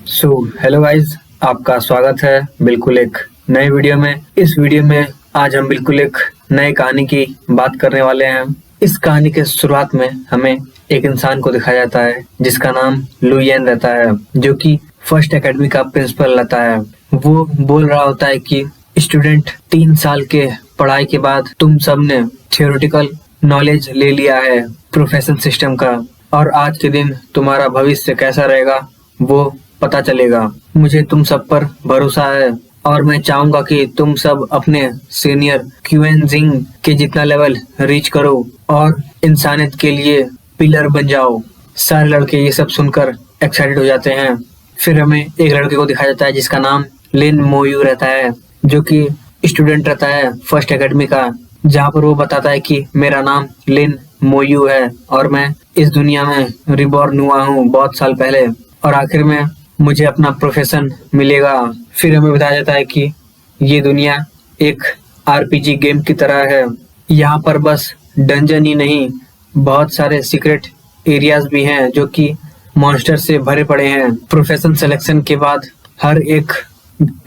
So hello guys, आपका स्वागत है बिल्कुल एक नए वीडियो में। इस वीडियो में आज हम बिल्कुल एक नए कहानी की बात करने वाले हैं। इस कहानी के शुरुआत में हमें एक इंसान को दिखाया जाता है जिसका नाम लुयेन रहता है, जो कि फर्स्ट एकेडमी का प्रिंसिपल रहता है। वो बोल रहा होता है कि स्टूडेंट 3 साल के पढ़ाई के बाद तुम सब ने थियोरेटिकल नॉलेज ले लिया है प्रोफेशन सिस्टम का, और आज के दिन तुम्हारा भविष्य कैसा रहेगा वो पता चलेगा। मुझे तुम सब पर भरोसा है और मैं चाहूंगा कि तुम सब अपने सीनियर क्यूएनजिंग के जितना लेवल रीच करो और इंसानियत के लिए पिलर बन जाओ। सारे लड़के ये सब सुनकर एक्साइटेड हो जाते हैं। फिर हमें एक लड़के को दिखाया जाता है जिसका नाम लिन मोयू रहता है, जो कि स्टूडेंट रहता है फर्स्ट एकेडमी का, जहाँ पर वो बताता है कि मेरा नाम लिन मोयू है और मैं इस दुनिया में रिबॉर्न हुआ हूँ बहुत साल पहले, और आखिर में मुझे अपना प्रोफेशन मिलेगा। फिर हमें बताया जाता है कि ये दुनिया एक आरपीजी गेम की तरह है। यहाँ पर बस डंजन ही नहीं, बहुत सारे सीक्रेट एरियाज भी हैं जो कि मॉन्स्टर से भरे पड़े हैं। प्रोफेशन सिलेक्शन के बाद हर एक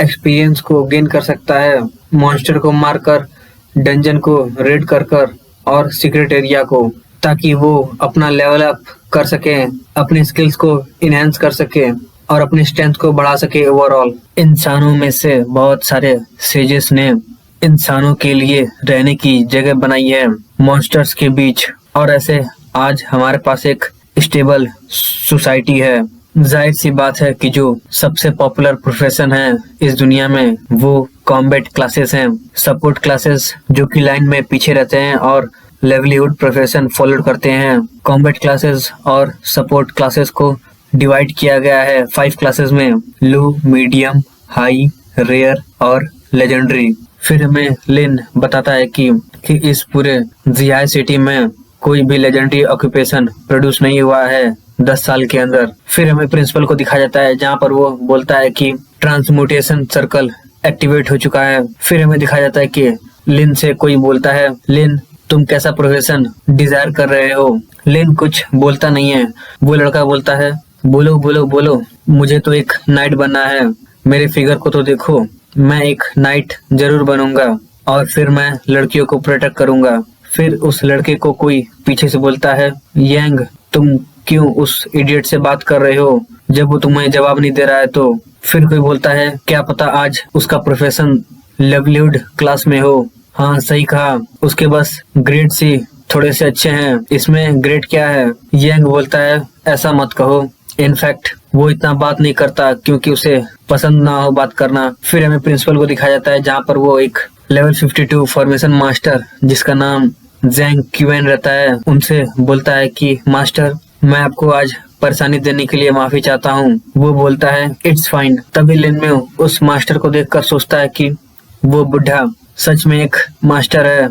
एक्सपीरियंस को गेन कर सकता है, मॉन्स्टर को मारकर, डंजन को रेड कर और सीक्रेट एरिया को, ताकि वो अपना लेवल अप कर सके, अपने स्किल्स को इनहेंस कर सके और अपनी स्ट्रेंथ को बढ़ा सके ओवरऑल। इंसानों में से बहुत सारे सेजेस ने इंसानों के लिए रहने की जगह बनाई है मॉन्स्टर्स के बीच, और ऐसे आज हमारे पास एक स्टेबल सोसाइटी है। जाहिर सी बात है कि जो सबसे पॉपुलर प्रोफेशन है इस दुनिया में वो कॉम्बैट क्लासेस हैं, सपोर्ट क्लासेस जो कि लाइन में पीछे रहते हैं और लेवलीहुड प्रोफेशन फॉलो करते हैं। कॉम्बैट क्लासेस और सपोर्ट क्लासेस को डिवाइड किया गया है 5 क्लासेस में: लो, मीडियम, हाई, रेयर और लेजेंडरी। फिर हमें लिन बताता है कि इस पूरे जियाई सिटी में कोई भी लेजेंडरी ऑक्यूपेशन प्रोड्यूस नहीं हुआ है 10 साल के अंदर। फिर हमें प्रिंसिपल को दिखाया जाता है जहाँ पर वो बोलता है कि ट्रांसम्यूटेशन सर्कल एक्टिवेट हो चुका है। फिर हमें दिखाया जाता है कि लिन से कोई बोलता है, लिन तुम कैसा प्रोफेशन डिजायर कर रहे हो? लिन कुछ बोलता नहीं है। वो लड़का बोलता है, बोलो बोलो बोलो, मुझे तो एक नाइट बनना है, मेरे फिगर को तो देखो, मैं एक नाइट जरूर बनूंगा और फिर मैं लड़कियों को प्रोटेक्ट करूंगा। फिर उस लड़के को कोई पीछे से बोलता है, यांग तुम क्यों उस इडियट से बात कर रहे हो जब वो तुम्हें जवाब नहीं दे रहा है? तो फिर कोई बोलता है, क्या पता आज उसका प्रोफेशन लेवलीहुड क्लास में हो। हाँ सही कहा, उसके बस ग्रेड सी थोड़े से अच्छे हैं, इसमें ग्रेड क्या है? यांग बोलता है, ऐसा मत कहो, इनफैक्ट वो इतना बात नहीं करता क्योंकि उसे पसंद ना हो बात करना। फिर हमें प्रिंसिपल को दिखाया जाता है जहाँ पर वो एक लेवल 52 फॉर्मेशन मास्टर जिसका नाम जैंग क्यूएन रहता है, उनसे बोलता है कि मास्टर मैं आपको आज परेशानी देने के लिए माफी चाहता हूँ। वो बोलता है, इट्स फाइन। तभी लिन में उस मास्टर को देखकर सोचता है कि वो बुढ़ा सच में एक मास्टर है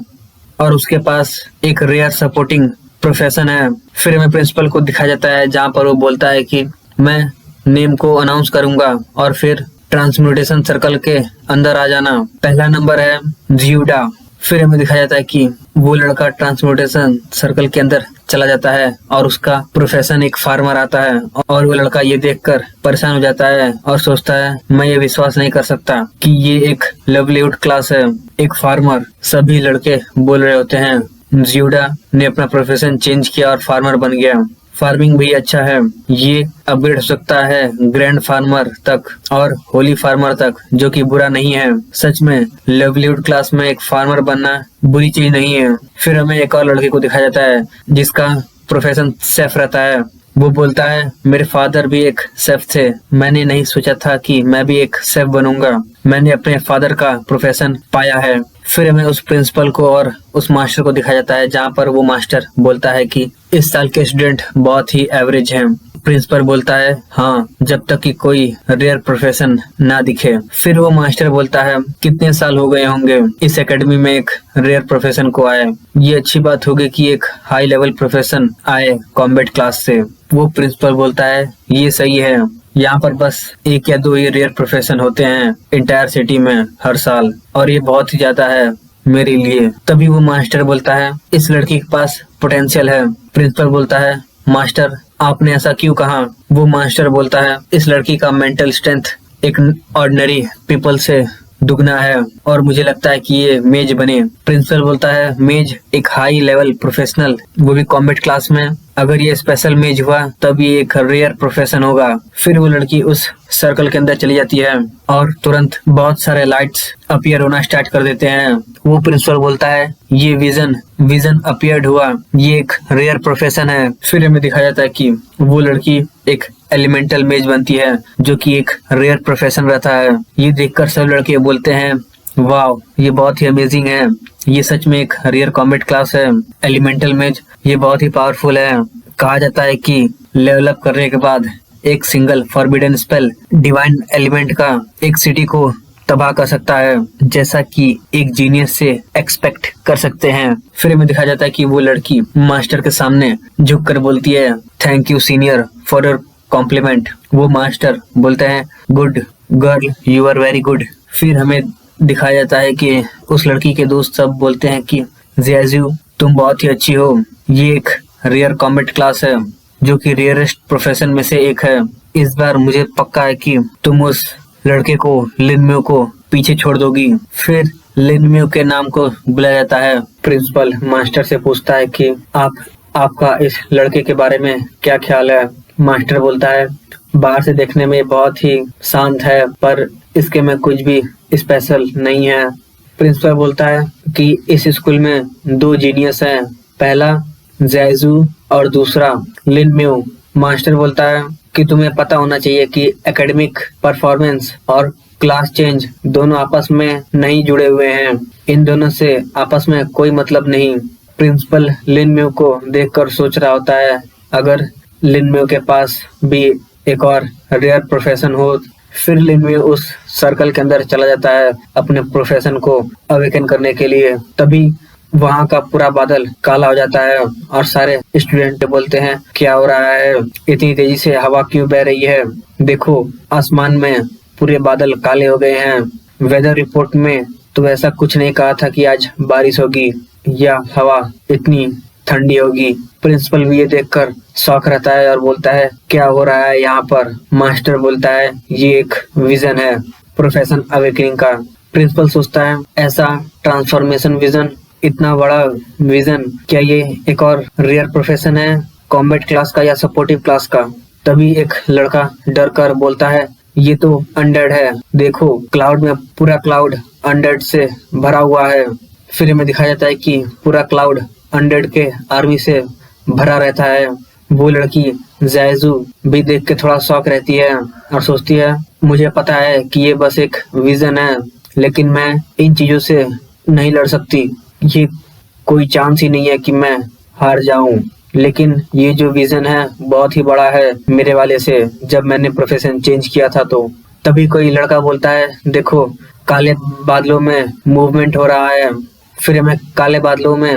और उसके पास एक रेयर सपोर्टिंग प्रोफेशन है। फिर हमें प्रिंसिपल को दिखाया जाता है जहाँ पर वो बोलता है कि मैं नेम को अनाउंस करूंगा और फिर ट्रांसम्यूटेशन सर्कल के अंदर आ जाना। पहला नंबर है जियूडा। फिर हमें दिखाया जाता है कि वो लड़का ट्रांसम्यूटेशन सर्कल के अंदर चला जाता है और उसका प्रोफेशन एक फार्मर आता है, और वो लड़का ये देखकर परेशान हो जाता है और सोचता है, मैं ये विश्वास नहीं कर सकता कि ये एक लेवलीहुड क्लास है, एक फार्मर। सभी लड़के बोल रहे होते हैं। जियूडा ने अपना प्रोफेशन चेंज किया और फार्मर बन गया। फार्मिंग भी अच्छा है, ये अपग्रेड हो सकता है ग्रैंड फार्मर तक और होली फार्मर तक, जो कि बुरा नहीं है। सच में लेवलीहुड क्लास में एक फार्मर बनना बुरी चीज नहीं है। फिर हमें एक और लड़के को दिखाया जाता है जिसका प्रोफेशन शेफ रहता है। वो बोलता है, मेरे फादर भी एक शेफ थे, मैंने नहीं सोचा था कि मैं भी एक शेफ बनूंगा, मैंने अपने फादर का प्रोफेशन पाया है। फिर हमें उस प्रिंसिपल को और उस मास्टर को दिखाया जाता है जहाँ पर वो मास्टर बोलता है कि इस साल के स्टूडेंट बहुत ही एवरेज हैं। प्रिंसिपल बोलता है, हाँ जब तक कि कोई रेयर प्रोफेशन ना दिखे। फिर वो मास्टर बोलता है, कितने साल हो गए होंगे इस एकेडमी में एक रेयर प्रोफेशन को आए, ये अच्छी बात होगी कि एक हाई लेवल प्रोफेशन आए कॉम्बैट क्लास से। वो प्रिंसिपल बोलता है, ये सही है, यहाँ पर बस 1 या 2 ही रेयर प्रोफेशन होते हैं इंटायर सिटी में हर साल, और ये बहुत ही ज्यादा है मेरे लिए। तभी वो मास्टर बोलता है, इस लड़की के पास पोटेंशियल है। प्रिंसिपल बोलता है, मास्टर आपने ऐसा क्यों कहा? वो मास्टर बोलता है, इस लड़की का मेंटल स्ट्रेंथ एक ऑर्डिनरी पीपल से दुगना है और मुझे लगता है कि ये मेज बने। प्रिंसिपल बोलता है, मेज एक हाई लेवल प्रोफेशनल, वो भी कॉम्बैट क्लास में। अगर ये स्पेशल मेज हुआ तब ये एक रेयर प्रोफेशन होगा। फिर वो लड़की उस सर्कल के अंदर चली जाती है और तुरंत बहुत सारे लाइट्स अपीयर होना स्टार्ट कर देते हैं। वो प्रिंसिपल बोलता है, ये विजन अपीयर्ड हुआ, ये एक रेयर प्रोफेशन है। फिर हमें दिखाया जाता है कि वो लड़की एक एलिमेंटल मेज बनती है जो कि एक रेयर प्रोफेशन रहता है। ये देखकर सब लड़के बोलते हैं, वाव, ये बहुत ही अमेजिंग है, ये सच में एक रेयर कॉम्बैट क्लास है। एलिमेंटल मेज ये बहुत ही पावरफुल है। कहा जाता है कि लेवल अप करने के बाद एक single forbidden spell divine element का एक सिटी को तबाह कर सकता है, जैसा कि एक जीनियस से एक्सपेक्ट कर सकते हैं। फिर हमें दिखाया जाता है कि वो लड़की मास्टर के सामने झुक कर बोलती है, thank you senior for your compliment. वो मास्टर बोलते हैं, good girl, you are very good. फिर हमें दिखाया जाता है कि उस लड़की के दोस्त सब बोलते हैं कि ज़ियाज़ू, तुम बहुत ही अच्छी हो, ये एक रेयर कॉम्बैट क्लास है जो कि रेयरेस्ट प्रोफेशन में से एक है। इस बार मुझे पक्का है कि तुम उस लड़के को, लिन म्यू को पीछे छोड़ दोगी। फिर लिन म्यू के नाम को बुलाया जाता है। प्रिंसिपल मास्टर से पूछता है कि आपका इस लड़के के बारे में क्या ख्याल है? मास्टर बोलता है, बाहर से देखने में बहुत ही शांत है, पर इसके में कुछ भी स्पेशल नहीं है। प्रिंसिपल बोलता है कि इस स्कूल में 2 जीनियस हैं, पहला ज़ियाज़ू और दूसरा लिन म्यू। मास्टर बोलता है कि तुम्हें पता होना चाहिए कि एकेडमिक परफॉर्मेंस और क्लास चेंज दोनों आपस में नहीं जुड़े हुए हैं, इन दोनों से आपस में कोई मतलब नहीं। प्रिंसिपल लिन म्यू को देखकर सोच रहा होता है, अगर लिन म्यू के पास भी एक और रेयर प्रोफेशन हो। फिर लिन म्यू उस सर्कल के अंदर चला जाता है अपने प्रोफेशन को अवेकन करने के लिए। तभी वहाँ का पूरा बादल काला हो जाता है और सारे स्टूडेंट बोलते हैं, क्या हो रहा है? इतनी तेजी से हवा क्यों बह रही है? देखो, आसमान में पूरे बादल काले हो गए हैं। वेदर रिपोर्ट में तो ऐसा कुछ नहीं कहा था कि आज बारिश होगी या हवा इतनी ठंडी होगी। प्रिंसिपल भी ये देखकर शॉक रहता है और बोलता है, क्या हो रहा है यहाँ पर? मास्टर बोलता है, ये एक विजन है प्रोफेशन अवेकनिंग का। प्रिंसिपल सोचता है, ऐसा ट्रांसफॉर्मेशन विजन, इतना बड़ा विजन, क्या ये एक और रेयर प्रोफेशन है कॉम्बैट क्लास का या सपोर्टिव क्लास का? तभी एक लड़का डर कर बोलता है, ये तो अनडेड है, देखो क्लाउड में पूरा क्लाउड अनडेड से भरा हुआ है। फिर हमें दिखाया जाता है कि पूरा क्लाउड अनडेड के आर्मी से भरा रहता है। वो लड़की ज़ियाज़ू भी देख के थोड़ा शॉक रहती है और सोचती है, मुझे पता है कि ये बस एक विजन है, लेकिन मैं इन चीजों से नहीं लड़ सकती। ये कोई चांस ही नहीं है कि मैं हार जाऊं। लेकिन ये जो विजन है बहुत ही बड़ा है मेरे वाले से। जब मैंने प्रोफेशन चेंज किया था तो तभी कोई लड़का बोलता है, देखो काले बादलों में मूवमेंट हो रहा है। फिर हमें काले बादलों में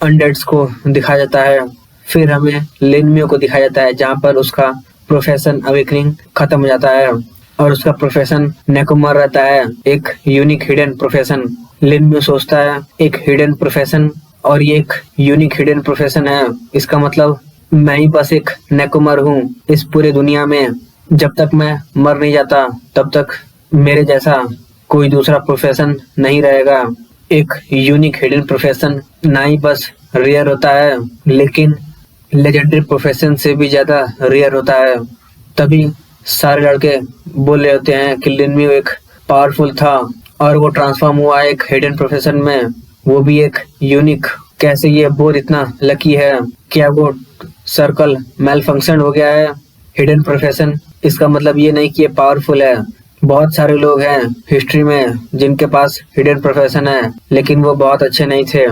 अनडेड्स को दिखाया जाता है। फिर हमें लिन म्यू को दिखाया जाता है जहाँ पर उसका प्रोफेशन अवेकनिंग खत्म हो जाता है और उसका प्रोफेशन नेकोमर रहता है, एक यूनिक हिडन प्रोफेशन। लिन म्यू सोचता है, एक हिडन प्रोफेशन और ये एक यूनिक हिडन प्रोफेशन है, इसका मतलब मैं ही बस एक नेकोमर हूँ इस पूरे दुनिया में। जब तक मैं मर नहीं जाता तब तक मेरे जैसा कोई दूसरा प्रोफेशन नहीं रहेगा। एक यूनिक हिडन प्रोफेशन ना ही बस रेयर होता है लेकिन लेजेंडरी प्रोफेशन से भी ज्यादा रेयर होता है। तभी सारे लड़के बोल रहे होते हैं कि लिन म्यू एक पावरफुल था और वो ट्रांसफॉर्म हुआ एक हिडन प्रोफेशन में, वो भी एक यूनिक। कैसे ये बोर इतना लकी है? क्या वो सर्कल मेल फंक्शन हो गया है हिडन प्रोफेशन? इसका मतलब ये नहीं कि ये पावरफुल है। बहुत सारे लोग हैं हिस्ट्री में जिनके पास हिडन प्रोफेशन है लेकिन वो बहुत अच्छे नहीं थे।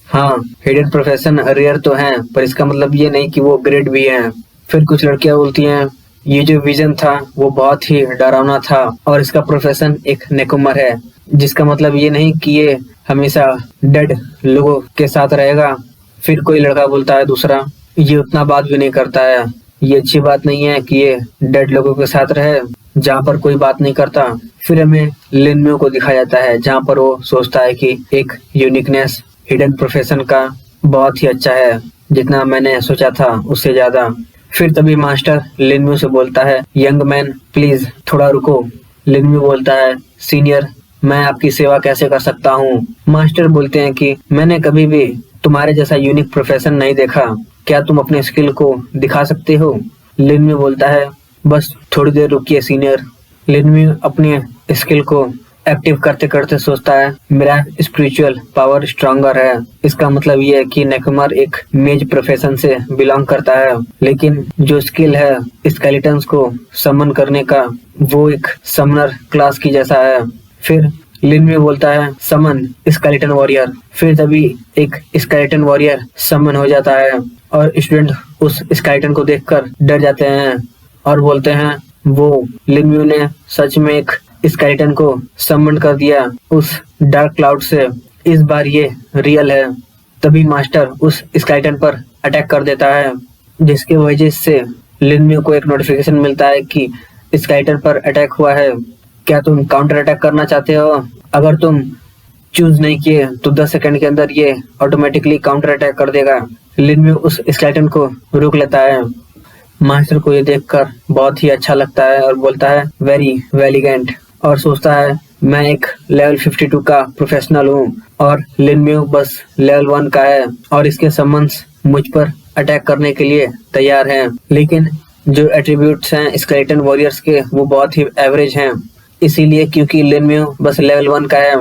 हाँ, हिडन प्रोफेशन रेयर तो हैं पर इसका मतलब ये नहीं कि वो ग्रेट भी हैं। फिर कुछ लड़कियां बोलती हैं, ये जो विजन था वो बहुत ही डरावना था और इसका प्रोफेशन एक नेकोमर है, जिसका मतलब ये नहीं कि ये हमेशा डेड लोगों के साथ रहेगा। फिर कोई लड़का बोलता है दूसरा, ये उतना बात भी नहीं करता है, ये अच्छी बात नहीं है कि ये डेड लोगों के साथ रहे जहाँ पर कोई बात नहीं करता। फिर हमें लिन म्यू को दिखाया जाता है जहाँ पर वो सोचता है कि एक यूनिकनेस हिडन प्रोफेशन का बहुत ही अच्छा है, जितना मैंने सोचा था उससे ज्यादा। फिर तभी मास्टर लिनम्यू से बोलता है, यंग मैन प्लीज थोड़ा रुको। लिनम्यू बोलता है, सीनियर मैं आपकी सेवा कैसे कर सकता हूँ। मास्टर बोलते हैं कि मैंने कभी भी तुम्हारे जैसा यूनिक प्रोफेशन नहीं देखा, क्या तुम अपने स्किल को दिखा सकते हो। लिनम्यू बोलता है, बस थोड़ी देर रुकिए सीनियर। लिनम्यू अपने स्किल को एक्टिव करते करते सोचता है, मेरा स्पिरिचुअल पावर स्ट्रॉन्गर है। इसका मतलब ये है कि नेकुमार एक मेज प्रोफेशन से बिलोंग करता है, लेकिन जो स्किल है स्केलेटन्स को समन करने का वो एक समनर क्लास की जैसा है। फिर लिनम्यू बोलता है, समन स्केलेटन वॉरियर। फिर तभी एक स्केलेटन वॉरियर समन हो जाता है और स्टूडेंट उस स्केलेटन को देखकर डर जाते हैं और बोलते हैं, वो लिनम्यू ने सच में एक स्केलेटन को समन कर दिया उस डार्क क्लाउड से। इस बार ये रियल है। तभी मास्टर उस स्केलेटन पर अटैक कर देता है, जिसकी वजह से लिनम्यू को एक नोटिफिकेशन मिलता है कि स्केलेटन पर अटैक हुआ है, क्या तुम काउंटर अटैक करना चाहते हो। अगर तुम चूज नहीं किए तो 10 सेकंड के अंदर ये ऑटोमेटिकली काउंटर अटैक कर देगा। लिनम्यू उस स्केलेटन को रोक लेता है। मास्टर को ये देखकर बहुत ही अच्छा लगता है और बोलता है, वेरी वेलिगेंट, और सोचता है मैं एक लेवल 52 का प्रोफेशनल हूँ और लिनम्यू बस लेवल 1 का है और इसके समन्स मुझ पर अटैक करने के लिए तैयार हैं। लेकिन जो एट्रीब्यूट्स हैं स्केलेटन वॉरियर्स के वो बहुत ही एवरेज हैं, इसीलिए क्योंकि लिनम्यू बस लेवल 1 का है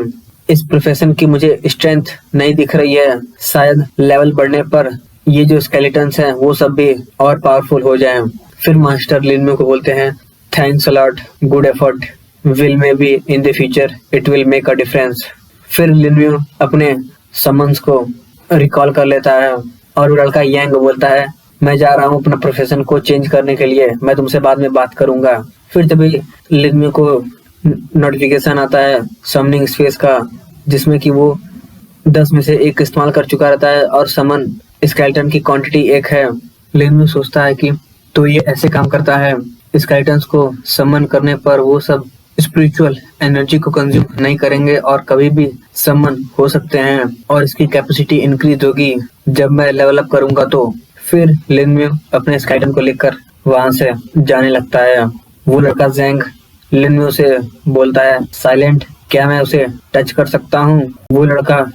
इस प्रोफेशन की मुझे स्ट्रेंथ नहीं दिख रही है। शायद लेवल बढ़ने पर ये जो स्केलेटन्स हैं वो सब भी और पावरफुल हो जाएं। फिर मास्टर लिनम्यू को बोलते हैं, thanks a lot, good effort, will may be in the future it will make a difference. फिर लिनम्यू अपने समन्स को रिकॉल कर लेता है और वो लड़का यांग बोलता है, मैं जा रहा हूँ अपना प्रोफेशन को चेंज करने के लिए, मैं तुमसे बाद में बात करूंगा। फिर तभी लिनम्यू को नोटिफिकेशन आता है समनिंग स्पेस का, जिसमें कि वो 10 में से 1 इस्तेमाल कर चुका रहता है और समन स्केलेटन की क्वांटिटी 1 है। लिनम्यू सोचता है कि तो ये ऐसे काम करता है, स्केलेटन्स को समन करने पर वो सब स्पिरिचुअल एनर्जी को कंज्यूम नहीं करेंगे और कभी भी समन हो सकते हैं और इसकी कैपेसिटी इंक्रीज होगी जब मैं लेवल अप करूंगा। तो फिर लिनम्यू अपने स्केलेटन को लेकर वहां से जाने लगता है। वो लड़का जैंग लिनम्यू से बोलता है, साइलेंट, क्या मैं उसे टच कर सकता हूँ। वो लड़का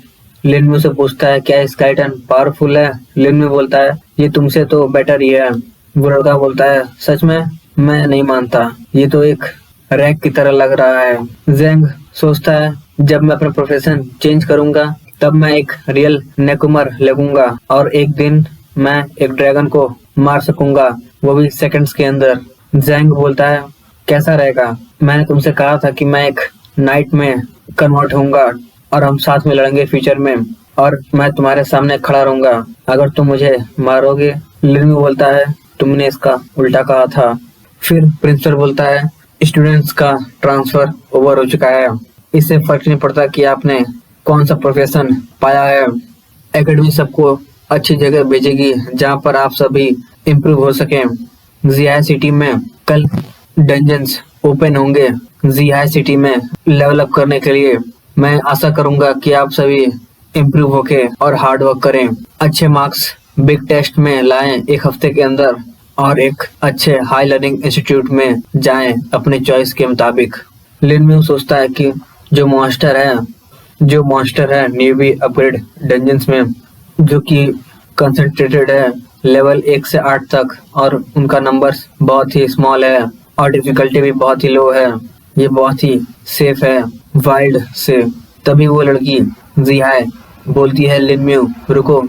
लिनम्यू से पूछता है, क्या स्केलेटन पावरफुल है। लिनम्यू बोलता है, ये तुमसे तो बेटर ही है। वो लड़का बोलता है, सच में मैं नहीं मानता, ये तो एक रैक की तरह लग रहा है। जैंग सोचता है, जब मैं अपना प्रोफेशन चेंज करूंगा तब मैं एक रियल नेकुमर लगूंगा और एक दिन मैं एक ड्रैगन को मार सकूंगा, वो भी सेकंड्स के अंदर। जैंग बोलता है, कैसा रहेगा, मैंने तुमसे कहा था कि मैं एक नाइट में कन्वर्ट होऊंगा और हम साथ में लड़ेंगे फ्यूचर में और मैं तुम्हारे सामने खड़ा रहूंगा अगर तुम मुझे मारोगे। लिनम्यू बोलता है, तुमने इसका उल्टा कहा था। फिर प्रिंसिपल बोलता है, स्टूडेंट्स का ट्रांसफर ओवर हो चुका है, इससे फर्क नहीं पड़ता कि आपने कौन सा प्रोफेशन पाया है। एकेडमी सबको अच्छी जगह भेजेगी जहां पर आप सभी इम्प्रूव हो सके। ज़ियाई सिटी में कल डंजन्स ओपन होंगे। ज़ियाई सिटी में लेवल अप करने के लिए मैं आशा करूंगा कि आप सभी इम्प्रूव होके और हार्ड वर्क करें, अच्छे मार्क्स बिग टेस्ट में लाएं 1 हफ्ते के अंदर और एक अच्छे हाई लर्निंग इंस्टीट्यूट में जाएं अपने चॉइस के मुताबिक। लिनम्यू सोचता है कि जो मॉन्स्टर है न्यूबी अपग्रेड डंजन्स में, जो कि कंसंट्रेटेड है लेवल 1 से 8 तक और उनका नंबर्स बहुत ही स्मॉल है और डिफिकल्टी भी बहुत ही लो है, ये बहुत ही सेफ है वाइल्ड से। तभी वो लड़की ज़ियाई बोलती है, लिनम्यू रुको।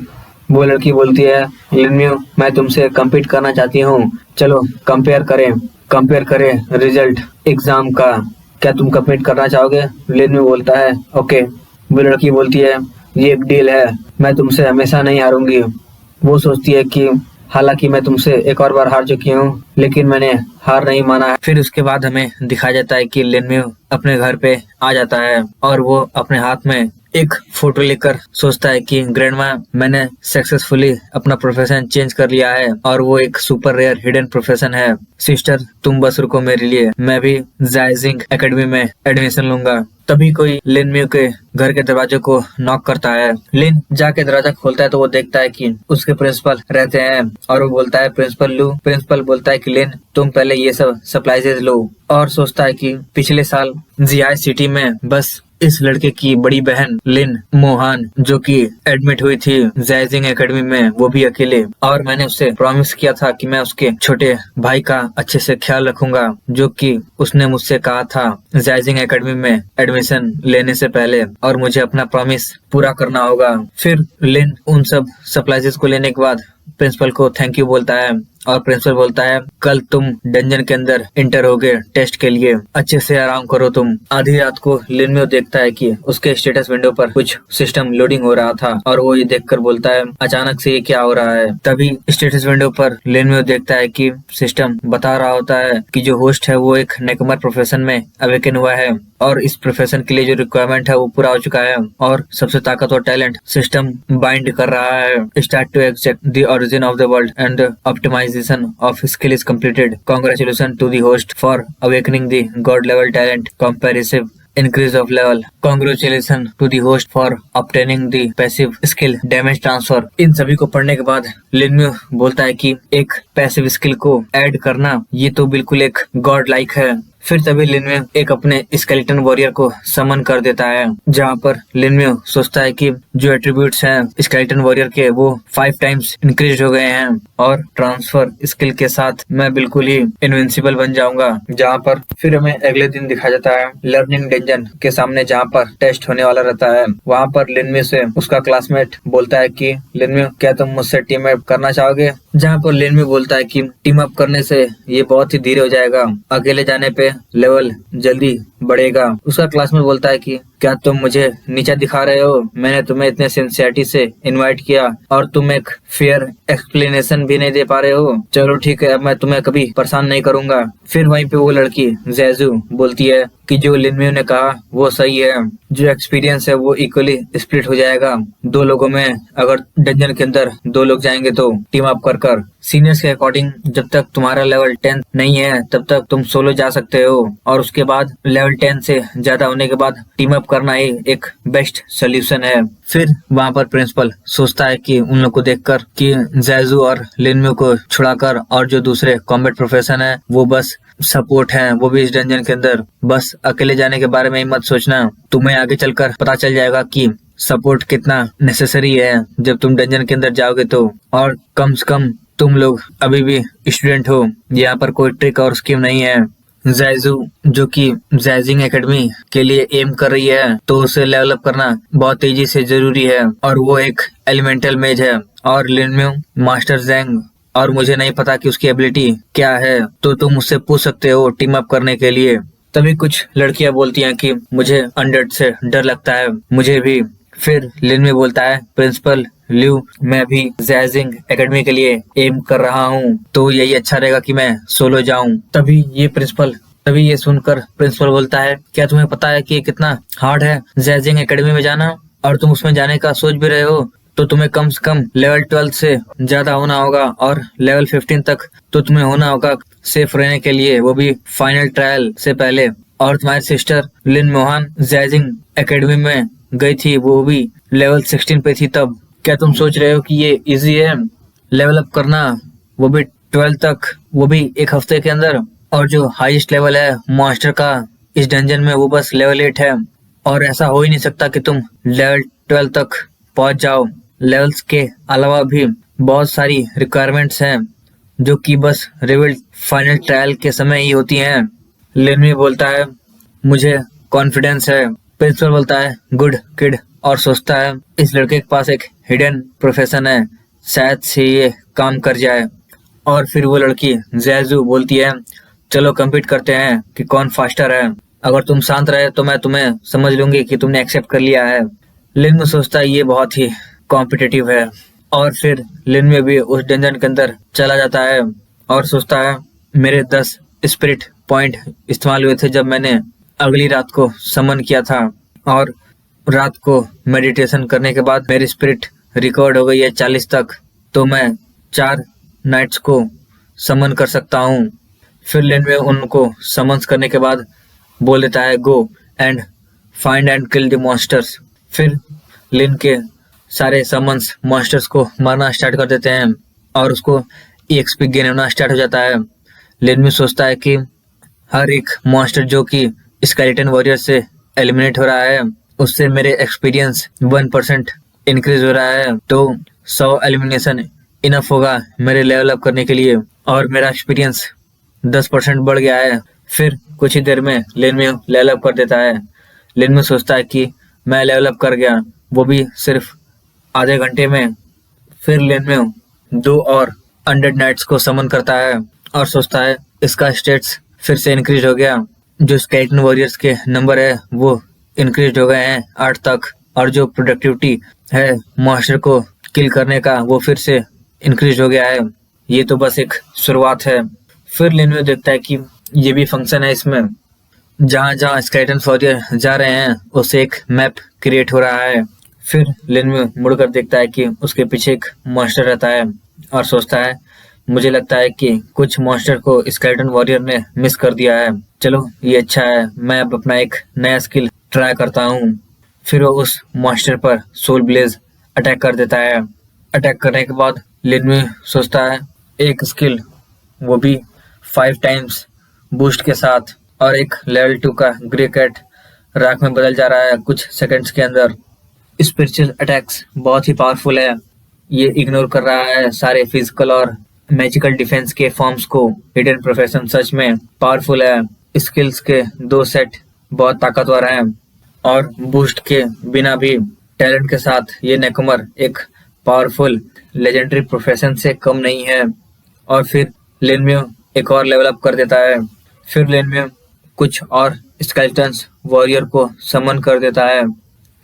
वो लड़की बोलती है, लिनम्यू मैं तुमसे कम्पीट करना चाहती हूँ, चलो कंपेयर करें रिजल्ट एग्जाम का, क्या तुम कम्पीट करना चाहोगे। लिनम्यू बोलता है, ओके। वो लड़की बोलती है, ये एक डील है, मैं तुमसे हमेशा नहीं हारूंगी। वो सोचती है कि हालांकि मैं तुमसे एक और बार हार चुकी हूँ लेकिन मैंने हार नहीं माना है। फिर उसके बाद हमें दिखाया जाता है कि लिनम्यू अपने घर पे आ जाता है और वो अपने हाथ में एक फोटो लेकर सोचता है कि ग्रैंडमा मैंने सक्सेसफुली अपना प्रोफेशन चेंज कर लिया है और वो एक सुपर रेयर हिडन प्रोफेशन है। सिस्टर तुम बस रुको मेरे लिए, मैं भी जायजिंग एकेडमी में एडमिशन लूंगा। तभी कोई लिन म्यू के घर के दरवाजे को नॉक करता है। लिन जाके दरवाजा खोलता है तो वो देखता है कि उसके प्रिंसिपल रहते हैं और वो बोलता है प्रिंसिपल लू। प्रिंसिपल बोलता है कि लिन तुम पहले ये सब सप्लाईज लो, और सोचता है कि पिछले साल जीआई सिटी में बस इस लड़के की बड़ी बहन लिन मोहन जो कि एडमिट हुई थी जैजिंग एकेडमी में, वो भी अकेले, और मैंने उससे प्रॉमिस किया था कि मैं उसके छोटे भाई का अच्छे से ख्याल रखूंगा, जो कि उसने मुझसे कहा था जैजिंग एकेडमी में एडमिशन लेने से पहले, और मुझे अपना प्रॉमिस पूरा करना होगा। फिर लिन उन सब सप्लाईज को लेने के बाद प्रिंसिपल को थैंक यू बोलता है, और प्रिंसिपल बोलता है कल तुम डंजन के अंदर इंटर होगे टेस्ट के लिए, अच्छे से आराम करो तुम। आधी रात को लिन म्यू देखता है कि उसके स्टेटस विंडो पर कुछ सिस्टम लोडिंग हो रहा था, और वो ये देखकर बोलता है अचानक से ये क्या हो रहा है। तभी स्टेटस विंडो पर लिन म्यू देखता है कि सिस्टम बता रहा होता है कि जो होस्ट है वो एक नेकमर प्रोफेशन में अवेकन हुआ है, और इस प्रोफेशन के लिए जो रिक्वायरमेंट है वो पूरा हो चुका है, और सबसे ताकतवर टैलेंट सिस्टम बाइंड कर रहा है। Start to extract the origin of the world and optimization of skill is completed. Congratulation to the host for awakening the god level talent comparative increase of level. Congratulations to the host for obtaining the passive skill damage transfer. इन सभी को पढ़ने के बाद लिन mu बोलता है कि एक passive skill को ऐड करना ये तो बिल्कुल एक गॉड लाइक है। फिर तभी लिन म्यू एक अपने स्केलेटन वॉरियर को समन कर देता है, जहाँ पर लिन म्यू सोचता है कि जो एट्रीब्यूट्स हैं स्केलेटन वॉरियर के वो 5 टाइम्स इंक्रीज हो गए हैं, और ट्रांसफर स्किल के साथ मैं बिल्कुल ही इनविंसिबल बन जाऊंगा। जहाँ पर फिर हमें अगले दिन दिखाया जाता है लर्निंग डंजन के सामने, जहाँ पर टेस्ट होने वाला रहता है। वहाँ पर लिन म्यू से उसका क्लासमेट बोलता है कि लिन म्यू क्या तुम मुझसे टीम अप करना चाहोगे, जहाँ पर लिन म्यू बोलता है कि टीम अप करने से ये बहुत ही धीरे हो जाएगा, अकेले जाने पे लेवल जल्दी बढ़ेगा। उसका क्लासमेट बोलता है कि क्या तुम मुझे नीचा दिखा रहे हो, मैंने तुम्हें इतने सिंसियरिटी से इनवाइट किया और तुम एक फेयर एक्सप्लेनेशन भी नहीं दे पा रहे हो। चलो ठीक है, अब मैं तुम्हें कभी परेशान नहीं करूंगा। फिर वहीं पे वो लड़की जैजू बोलती है कि जो लिन म्यू ने कहा वो सही है, जो एक्सपीरियंस है वो इक्वली स्प्लिट हो जाएगा 2 लोगों में। अगर डंजन के अंदर 2 लोग जाएंगे तो टीम अप कर सीनियर्स के अकॉर्डिंग जब तक तुम्हारा लेवल 10 नहीं है तब तक तुम सोलो जा सकते हो, और उसके बाद लेवल 10 से ज्यादा होने के बाद टीम अप करना ही एक बेस्ट सोल्यूशन है। फिर वहाँ पर प्रिंसिपल सोचता है कि उन लोग को देखकर कि जैजू और लिन म्यू को छुड़ाकर और जो दूसरे कॉम्बैट प्रोफेशन है वो बस सपोर्ट है, वो भी इस डंजन के अंदर। बस अकेले जाने के बारे में ही मत सोचना, तुम्हें आगे चलकर पता चल जाएगा कि सपोर्ट कितना नेसेसरी है जब तुम डंजन के अंदर जाओगे तो। और कम से कम तुम लोग अभी भी स्टूडेंट हो, यहाँ पर कोई ट्रिक और स्कीम नहीं है। जैजू जो कि जैजिंग एकेडमी के लिए एम कर रही है तो उसे लेवल अप करना बहुत तेजी से जरूरी है, और वो एक एलिमेंटल मेज है, और लिन म्यू मास्टर जैंग, और मुझे नहीं पता कि उसकी एबिलिटी क्या है, तो तुम उससे पूछ सकते हो टीम अप करने के लिए। तभी कुछ लड़कियां बोलती हैं कि मुझे अनडेड से डर लगता है, मुझे भी। फिर लिन म्यू बोलता है प्रिंसिपल ल्यू, मैं भी जैजिंग एकेडमी के लिए एम कर रहा हूँ, तो यही अच्छा रहेगा कि मैं सोलो जाऊं। तभी ये सुनकर प्रिंसिपल बोलता है क्या तुम्हें पता है कि कितना हार्ड है जैजिंग एकेडमी में जाना, और तुम उसमें जाने का सोच भी रहे हो तो तुम्हें कम से कम लेवल 12 से ज्यादा होना होगा, और लेवल 15 तक तो तुम्हें होना होगा सेफ रहने के लिए, वो भी फाइनल ट्रायल से पहले। और तुम्हारी सिस्टर लिन मोहन जैजिंग एकेडमी में गई थी, वो भी लेवल 16 पे थी तब। क्या तुम सोच रहे हो कि ये इजी है लेवल अप करना, वो भी 12 तक, वो भी 1 हफ्ते के अंदर? और जो हाईएस्ट लेवल है मास्टर का इस डंजन में वो बस लेवल 8 है, और ऐसा हो ही नहीं सकता कि तुम लेवल 12 तक पहुंच जाओ। लेवल्स के अलावा भी बहुत सारी रिक्वायरमेंट्स हैं जो कि बस रिवील फाइनल ट्रायल के समय ही होती हैं। लिन म्यू बोलता है मुझे कॉन्फिडेंस है। प्रिंसिपल बोलता है गुड किड, और सोचता है इस लड़के के पास एक हिडन प्रोफेशन है, शायद से ये काम कर जाए। और फिर वो लड़की जैजू बोलती है चलो कम्पीट करते हैं कि कौन फास्टर है, अगर तुम शांत रहे तो मैं तुम्हें समझ लूंगी कि तुमने एक्सेप्ट कर लिया है। लिन म्यू सोचता है ये बहुत ही कॉम्पिटिटिव है, और फिर लिन म्यू भी उस डंजन के अंदर चला जाता है और सोचता है मेरे 10 स्पिरिट पॉइंट इस्तेमाल हुए थे जब मैंने अगली रात को समन किया था, और रात को मेडिटेशन करने के बाद मेरी स्पिरिट रिकॉर्ड हो गई है 40 तक, तो मैं 4 नाइट्स को समन कर सकता हूँ। फिर लिन म्यू उनको समन्स करने के बाद बोल देता है go and find and kill the monsters. फिर लिन के सारे समन्स मॉन्स्टर्स को मारना स्टार्ट कर देते हैं और उसको EXP गेन होना स्टार्ट हो जाता है। लिन में सोचता है कि हर एक मॉन्स्टर जो कि स्केलेटन वॉरियर से एलिमिनेट हो रहा है उससे मेरे एक्सपीरियंस 1% इंक्रीज हो रहा है, तो 100 एलिमिनेशन इनफ होगा मेरे लेवल अप करने के लिए और मेरा एक्सपीरियंस 10% बढ़ गया है। फिर कुछ ही देर में लिन में लेवल अप कर देता है। लिन में सोचता है कि मैं लेवल अप कर गया, वो भी सिर्फ आधे घंटे में। फिर लिन में 2 और अनडेड नाइट्स को समन करता है और सोचता है इसका स्टेट्स फिर से इंक्रीज हो गया। जो स्केलेटन वॉरियर्स के नंबर है वो इंक्रीज हो गए हैं 8 तक और जो प्रोडक्टिविटी है मॉन्स्टर को किल करने का वो फिर से इंक्रीज हो गया है। ये तो बस एक शुरुआत है। फिर लिन में देखता है कि ये भी फंक्शन है इसमें, जहाँ जहाँ स्केलेटन वॉरियर जा रहे हैं उससे एक मैप क्रिएट हो रहा है। फिर लिन में मुड़कर देखता है कि उसके पीछे एक मॉन्स्टर रहता है और सोचता है मुझे लगता है कि कुछ मॉन्स्टर को स्केलेटन वॉरियर ने मिस कर दिया है। चलो ये अच्छा है, मैं अब अपना एक नया स्किल ट्राई करता हूँ। फिर वो उस मॉन्स्टर पर सोल ब्लेज अटैक कर देता है। अटैक करने के बाद लिन में सोचता है एक स्किल, वो भी 5 टाइम्स बूस्ट के साथ, और एक लेवल 2 का ग्रे कैट राख में बदल जा रहा है कुछ सेकंड्स के अंदर। स्पिरिचुअल अटैक्स बहुत ही पावरफुल है, ये इग्नोर कर रहा है सारे फिजिकल और मैजिकल डिफेंस के फॉर्म्स को। हिडन प्रोफेशन सच में पावरफुल है। स्किल्स के 2 सेट बहुत ताकतवर हैं और बूस्ट के बिना भी टैलेंट के साथ ये नेकमर एक पावरफुल लेजेंडरी प्रोफेशन से कम नहीं है। और फिर लिन में एक और लेवल अप कर देता है। फिर लिन में कुछ और स्केलेटन्स वॉरियर को समन कर देता है।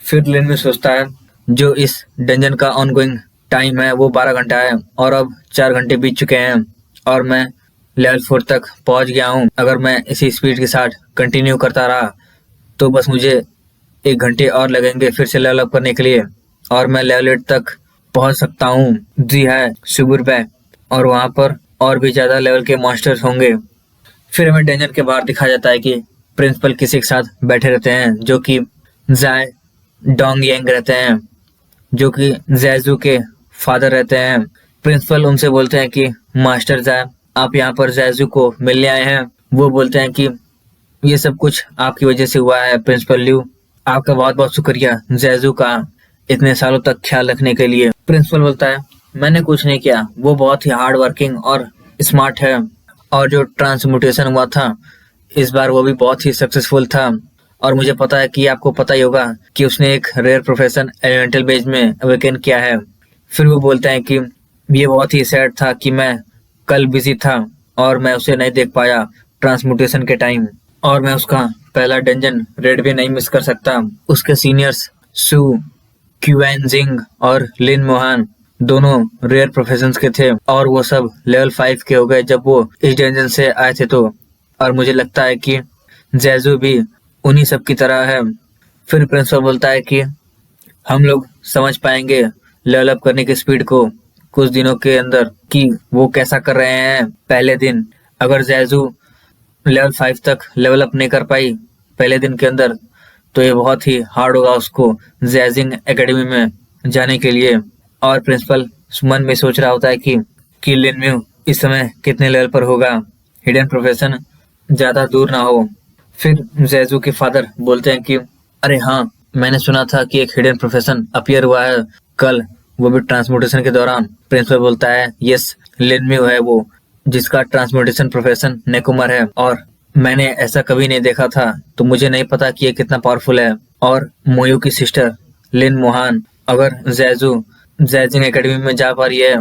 फिर लिन में सोचता है जो इस डंजन का ऑनगोइंग टाइम है वो 12 घंटा है और अब 4 घंटे बीत चुके हैं और मैं लेवल 4 तक पहुंच गया हूं। अगर मैं इसी स्पीड के साथ कंटिन्यू करता रहा तो बस मुझे 1 घंटे और लगेंगे फिर से लेवल अप करने के लिए और मैं लेवल 8 तक पहुंच सकता हूँ। जी है, सुबुरबैक, और वहां पर और भी ज्यादा लेवल के मॉन्स्टर्स होंगे। फिर हमें डेंजर के बाहर दिखाया जाता है कि प्रिंसिपल किसी के साथ बैठे रहते हैं जो कि जाय डोंग यांग रहते हैं, जो कि जैजू के फादर रहते हैं। प्रिंसिपल उनसे बोलते हैं कि मास्टर जाय, आप यहाँ पर जैजू को मिलने आए हैं। वो बोलते हैं कि ये सब कुछ आपकी वजह से हुआ है प्रिंसिपल लिू, आपका बहुत बहुत शुक्रिया जैजू का इतने सालों तक ख्याल रखने के लिए। प्रिंसिपल बोलता है मैंने कुछ नहीं किया, वो बहुत ही हार्ड वर्किंग और स्मार्ट है और जो ट्रांसम्यूटेशन हुआ था इस बार वो भी बहुत ही सक्सेसफुल था और मुझे पता है कि आपको पता ही होगा कि उसने एक रेयर प्रोफेशन एलिमेंटल बेज में अवेकन किया है। फिर वो बोलते हैं कि ये बहुत ही सैड था कि मैं कल बिजी था और मैं उसे नहीं देख पाया ट्रांसम्यूटेशन के टाइम, और मैं उसका पहला डंजन रेड भी नहीं मिस कर सकता। उसके सीनियर्स सू क्यूएनजिंग और लिन मोहान दोनों रेयर प्रोफेशंस के थे और वो सब लेवल 5 के हो गए जब वो इस डंजन से आए थे तो, और मुझे लगता है कि जैजू भी उन्हीं सब की तरह है। फिर प्रिंसिपल बोलता है कि हम लोग समझ पाएंगे लेवल अप करने की स्पीड को कुछ दिनों के अंदर कि वो कैसा कर रहे हैं। पहले दिन अगर जैजू लेवल 5 तक लेवल अप नहीं कर पाई पहले दिन के अंदर तो ये बहुत ही हार्ड होगा उसको जैजिंग एकेडमी में जाने के लिए। और प्रिंसिपल मन में सोच रहा होता है कि लिन म्यू इस समय कितने लेवल पर होगा, हिडन प्रोफेशन ज्यादा दूर ना हो। फिर जैजू के फादर बोलते हैं कि अरे हाँ, मैंने सुना था कि एक हिडन प्रोफेशन अपीयर हुआ है कल, वो भी ट्रांसम्यूटेशन के दौरान। प्रिंसिपल बोलता है यस, लिन म्यू है वो जिसका ट्रांसम्यूटेशन प्रोफेशन नेकुमर है और मैंने ऐसा कभी नहीं देखा था, तो मुझे नहीं पता कि ये कितना पावरफुल है। और मोयू की सिस्टर लिन मोहान अगर जैजू जैजिंग एकेडमी में जा पा रही है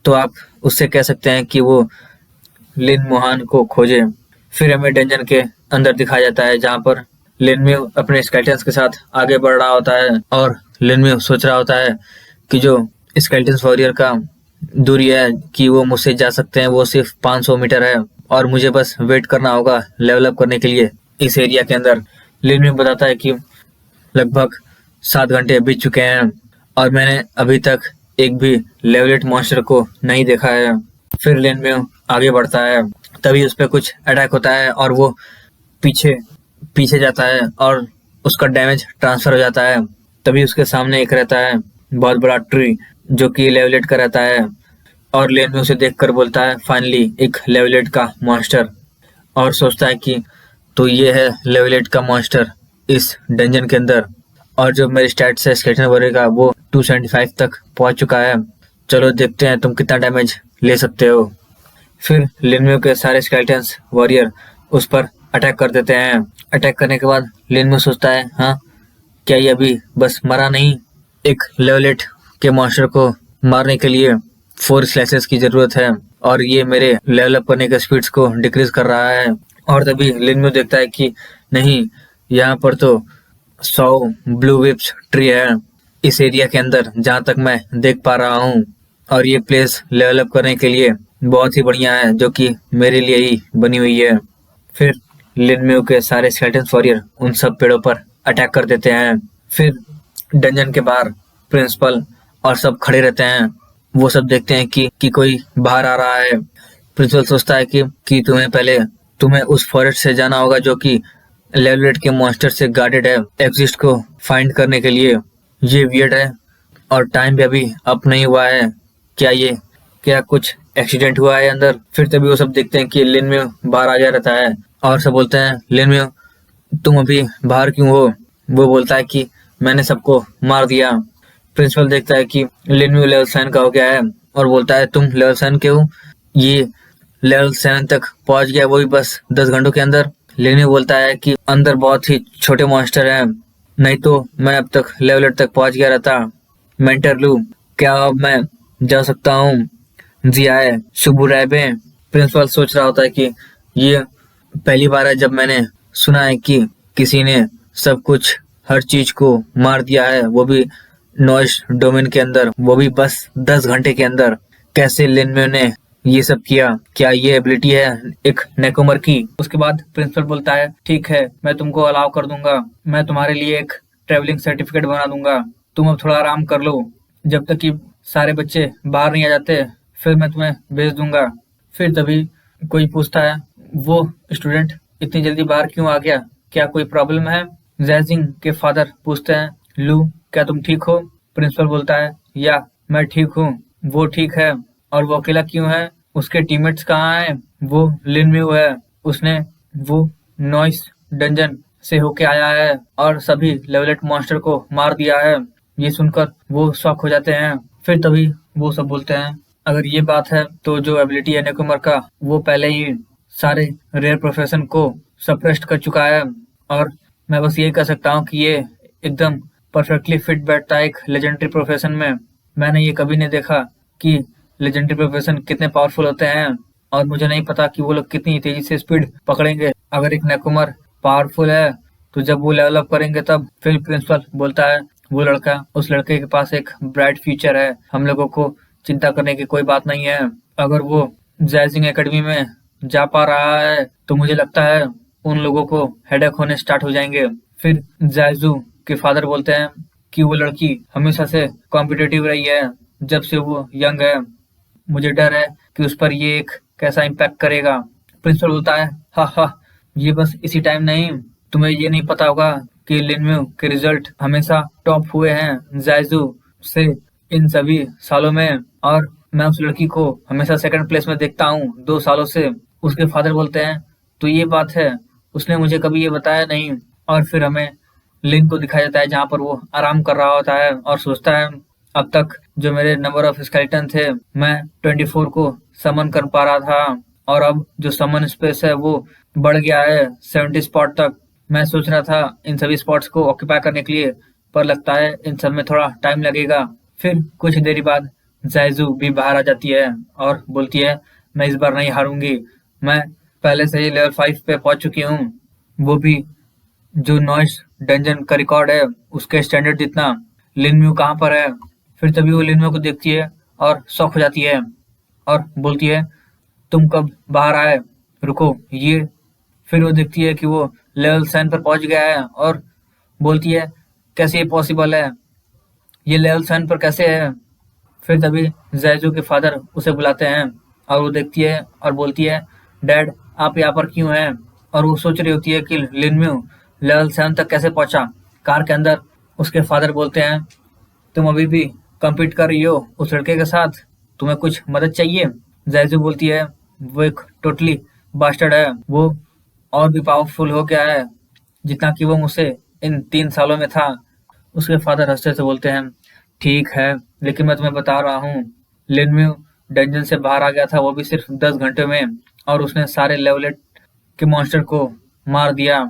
तो आप उससे कह सकते हैं कि वो लिन मोहान को खोजे। फिर हमें डंजन के अंदर दिखाया जाता है जहाँ पर लिन म्यू अपने स्केलेटन्स के साथ आगे बढ़ रहा होता है और लिन म्यू सोच रहा होता है कि जो स्केलेटन्स वॉरियर का दूरी है कि वो मुझसे जा सकते हैं वो सिर्फ 500 मीटर है और मुझे बस वेट करना होगा लेवल अप करने के लिए इस एरिया के अंदर। लिन म्यू बताता है कि लगभग 7 घंटे बीत चुके हैं और मैंने अभी तक एक भी लेवल 8 मॉन्स्टर को नहीं देखा है। फिर लिन म्यू आगे बढ़ता है, तभी उस पर कुछ अटैक होता है और वो पीछे जाता है और उसका डैमेज ट्रांसफर हो जाता है। तभी उसके सामने एक रहता है बहुत बड़ा ट्री जो कि लेवलेट का रहता है, और लेन में उसे देखकर बोलता है फाइनली एक लेवलेट का मॉन्स्टर, और सोचता है कि तो ये है लेवलेट का मॉन्स्टर इस डंजन के अंदर, और जो मेरे स्टैट्स है स्केलेटन वॉरियर का वो 275 तक पहुंच चुका है। चलो देखते हैं तुम कितना डैमेज ले सकते हो। फिर लिनम्यू के सारे स्केलेटन्स वॉरियर उस पर अटैक कर देते हैं। अटैक करने के बाद लिनम्यू सोचता है हाँ क्या ये अभी बस मरा नहीं, एक लेवलेट के मॉन्स्टर को मारने के लिए 4 स्लैशेस की जरूरत है, और ये मेरे लेवल अप करने के स्पीड्स को डिक्रीज कर रहा है। और तभी लिनम्यू देखता है कि नहीं, यहाँ पर तो 100 ब्लू विप्स ट्री है इस एरिया के अंदर जहाँ तक मैं देख पा रहा हूँ, और ये प्लेस लेवल अप करने के लिए बहुत ही बढ़िया है जो कि मेरे लिए ही बनी हुई है। फिर लिनम्यू के सारे स्केलेटन वॉरियर उन सब पेड़ों पर अटैक कर देते हैं। फिर डंजन के बाहर प्रिंसिपल और सब खड़े रहते हैं। वो सब देखते हैं कि कोई बाहर आ रहा है। प्रिंसिपल सोचता है कि तुम्हें उस फॉरेस्ट से जाना होगा जो कि लेवलेट के मॉन्स्टर से गार्डेड है, एग्जिस्ट को फाइंड करने के लिए। ये वियर्ड है और टाइम भी अभी अप नहीं हुआ है, क्या कुछ एक्सीडेंट हुआ है अंदर। फिर तभी वो सब देखते हैं कि लिनम्यू बाहर आ गया रहता है, और सब बोलते हैं लिनम्यू तुम अभी बाहर क्यों हो। वो बोलता है कि मैंने सबको मार दिया। प्रिंसिपल देखता है कि लिनम्यू लेवल 7 का हो गया है, और बोलता है तुम लेवल 7 के हो, ये लेवल 7 तक पहुंच गया वो भी बस 10 घंटों के अंदर। लिनम्यू बोलता है कि अंदर बहुत ही छोटे मॉन्स्टर हैं, नहीं तो मैं अब तक लेवल 8 तक पहुंच गया रहता। मेंटर लू, क्या अब मैं जा सकता हूँ? जियाए शुभ रायबे। प्रिंसिपल सोच रहा होता है कि ये पहली बार है जब मैंने सुना है कि किसी ने सब कुछ हर चीज को मार दिया है, वो भी नॉइस डोमेन के अंदर, वो भी बस 10 घंटे के अंदर। कैसे लिनम्यू ने ये सब किया? क्या ये एबिलिटी है एक नेकोमर की? उसके बाद प्रिंसिपल बोलता है ठीक है, मैं तुमको अलाउ कर दूंगा, मैं तुम्हारे लिए एक ट्रेवलिंग सर्टिफिकेट बना दूंगा, तुम अब थोड़ा आराम कर लो, जब तक कि सारे बच्चे बाहर नहीं आ जाते फिर मैं तुम्हें भेज दूंगा। फिर तभी कोई पूछता है वो स्टूडेंट इतनी जल्दी बाहर क्यों आ गया, क्या कोई प्रॉब्लम है? जैजिंग के फादर पूछते हैं लू क्या तुम ठीक हो? प्रिंसिपल बोलता है या मैं ठीक हूँ, वो ठीक है, और वो अकेला क्यों है? उसके टीममेट्स कहाँ हैं? वो लिनम्यू है, उसने वो नॉइस डंजन से होके आया है और सभी लेवल 8 मॉन्स्टर को मार दिया है। ये सुनकर वो शॉक हो जाते हैं। फिर तभी वो सब बोलते हैं अगर ये बात है तो जो एबिलिटी है नेकोमर का वो पहले ही सारे रेयर प्रोफेशन को सप्रेस्ड कर चुका है, और मैं बस यही कह सकता हूँ कि ये एकदम परफेक्टली फिट बैठता है एक लेजेंडरी प्रोफेशन में। मैंने ये कभी नहीं देखा कि लेजेंडरी प्रोफेशन कितने पावरफुल होते हैं, और मुझे नहीं पता कि वो लोग कितनी तेजी से स्पीड पकड़ेंगे। अगर एक नेकोमर पावरफुल है तो जब वो लेवल अप करेंगे तब। फिर प्रिंसिपल बोलता है वो लड़का, उस लड़के के पास एक ब्राइट फ्यूचर है, हम लोगों को चिंता करने की कोई बात नहीं है। अगर वो जैजिंग एकेडमी में जा पा रहा है तो मुझे लगता है उन लोगों को हेडेक होने स्टार्ट हो जाएंगे। फिर जैजू के फादर बोलते हैं कि वो लड़की हमेशा से कॉम्पिटिटिव रही है जब से वो यंग है, मुझे डर है कि उस पर ये एक कैसा इम्पैक्ट करेगा। प्रिंसिपल बोलता है हा, ये बस इसी टाइम नहीं, तुम्हें ये नहीं पता होगा कि लिनम्यू के रिजल्ट हमेशा टॉप हुए हैं जैजू से इन सभी सालों में, और मैं उस लड़की को हमेशा सेकंड प्लेस में देखता हूँ 2 सालों से। उसके फादर बोलते हैं तो ये बात है, उसने मुझे कभी ये बताया नहीं। और फिर हमें लिन को दिखाया जाता है जहाँ पर वो आराम कर रहा होता है और सोचता है अब तक जो मेरे नंबर ऑफ स्केलेटन थे मैं 24 को समन कर पा रहा था, और अब जो समन स्पेस है वो बढ़ गया है 70 स्पॉट तक। मैं सोच रहा था इन सभी स्पॉट्स को ऑक्यूपाई करने के लिए, पर लगता है इन सब में थोड़ा टाइम लगेगा। फिर कुछ देरी बाद जैजू भी बाहर आ जाती है और बोलती है मैं इस बार नहीं हारूंगी, मैं पहले से ही लेवल 5 पे पहुंच चुकी हूँ, वो भी जो नॉइस डंजन का रिकॉर्ड है उसके स्टैंडर्ड जितना। लिनम्यू कहाँ पर है? फिर तभी वो लिनम्यू को देखती है और शॉक हो जाती है और बोलती है तुम कब बाहर आए, रुको ये। फिर वो देखती है कि वो लेवल 7 पर पहुंच गया है और बोलती है कैसे ये पॉसिबल है, ये लेवल 7 पर कैसे है? फिर तभी जैजू के फादर उसे बुलाते हैं और वो देखती है और बोलती है डैड आप यहाँ पर क्यों हैं? और वो सोच रही होती है कि लिनम्यू लेवल 7 तक कैसे पहुंचा? कार के अंदर उसके फादर बोलते हैं, तुम अभी भी कम्पीट कर रही हो उस लड़के के साथ, तुम्हें कुछ मदद चाहिए? जैजू बोलती है, वो एक टोटली बास्टर्ड है, वो और भी पावरफुल हो गया है जितना कि वो मुझसे इन 3 सालों में था। उसके फादर हंसते से बोलते हैं, ठीक है, लेकिन मैं तुम्हें बता रहा हूँ, लिनम्यू डंजन से बाहर आ गया था, वो भी सिर्फ 10 घंटे में, और उसने सारे लेवल 8 के मॉन्स्टर को मार दिया।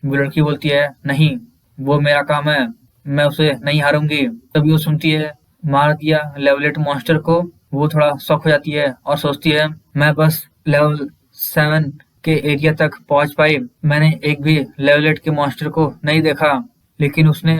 वो लड़की बोलती है, नहीं, वो मेरा काम है, मैं उसे नहीं हारूंगी। तभी वो सुनती है, मार दिया लेवल 8 मॉन्स्टर को। वो थोड़ा शॉक हो जाती है और सोचती है, मैं बस लेवल 7 के एरिया तक पहुंच पाई, मैंने एक भी लेवल 8 के मॉन्स्टर को नहीं देखा, लेकिन उसने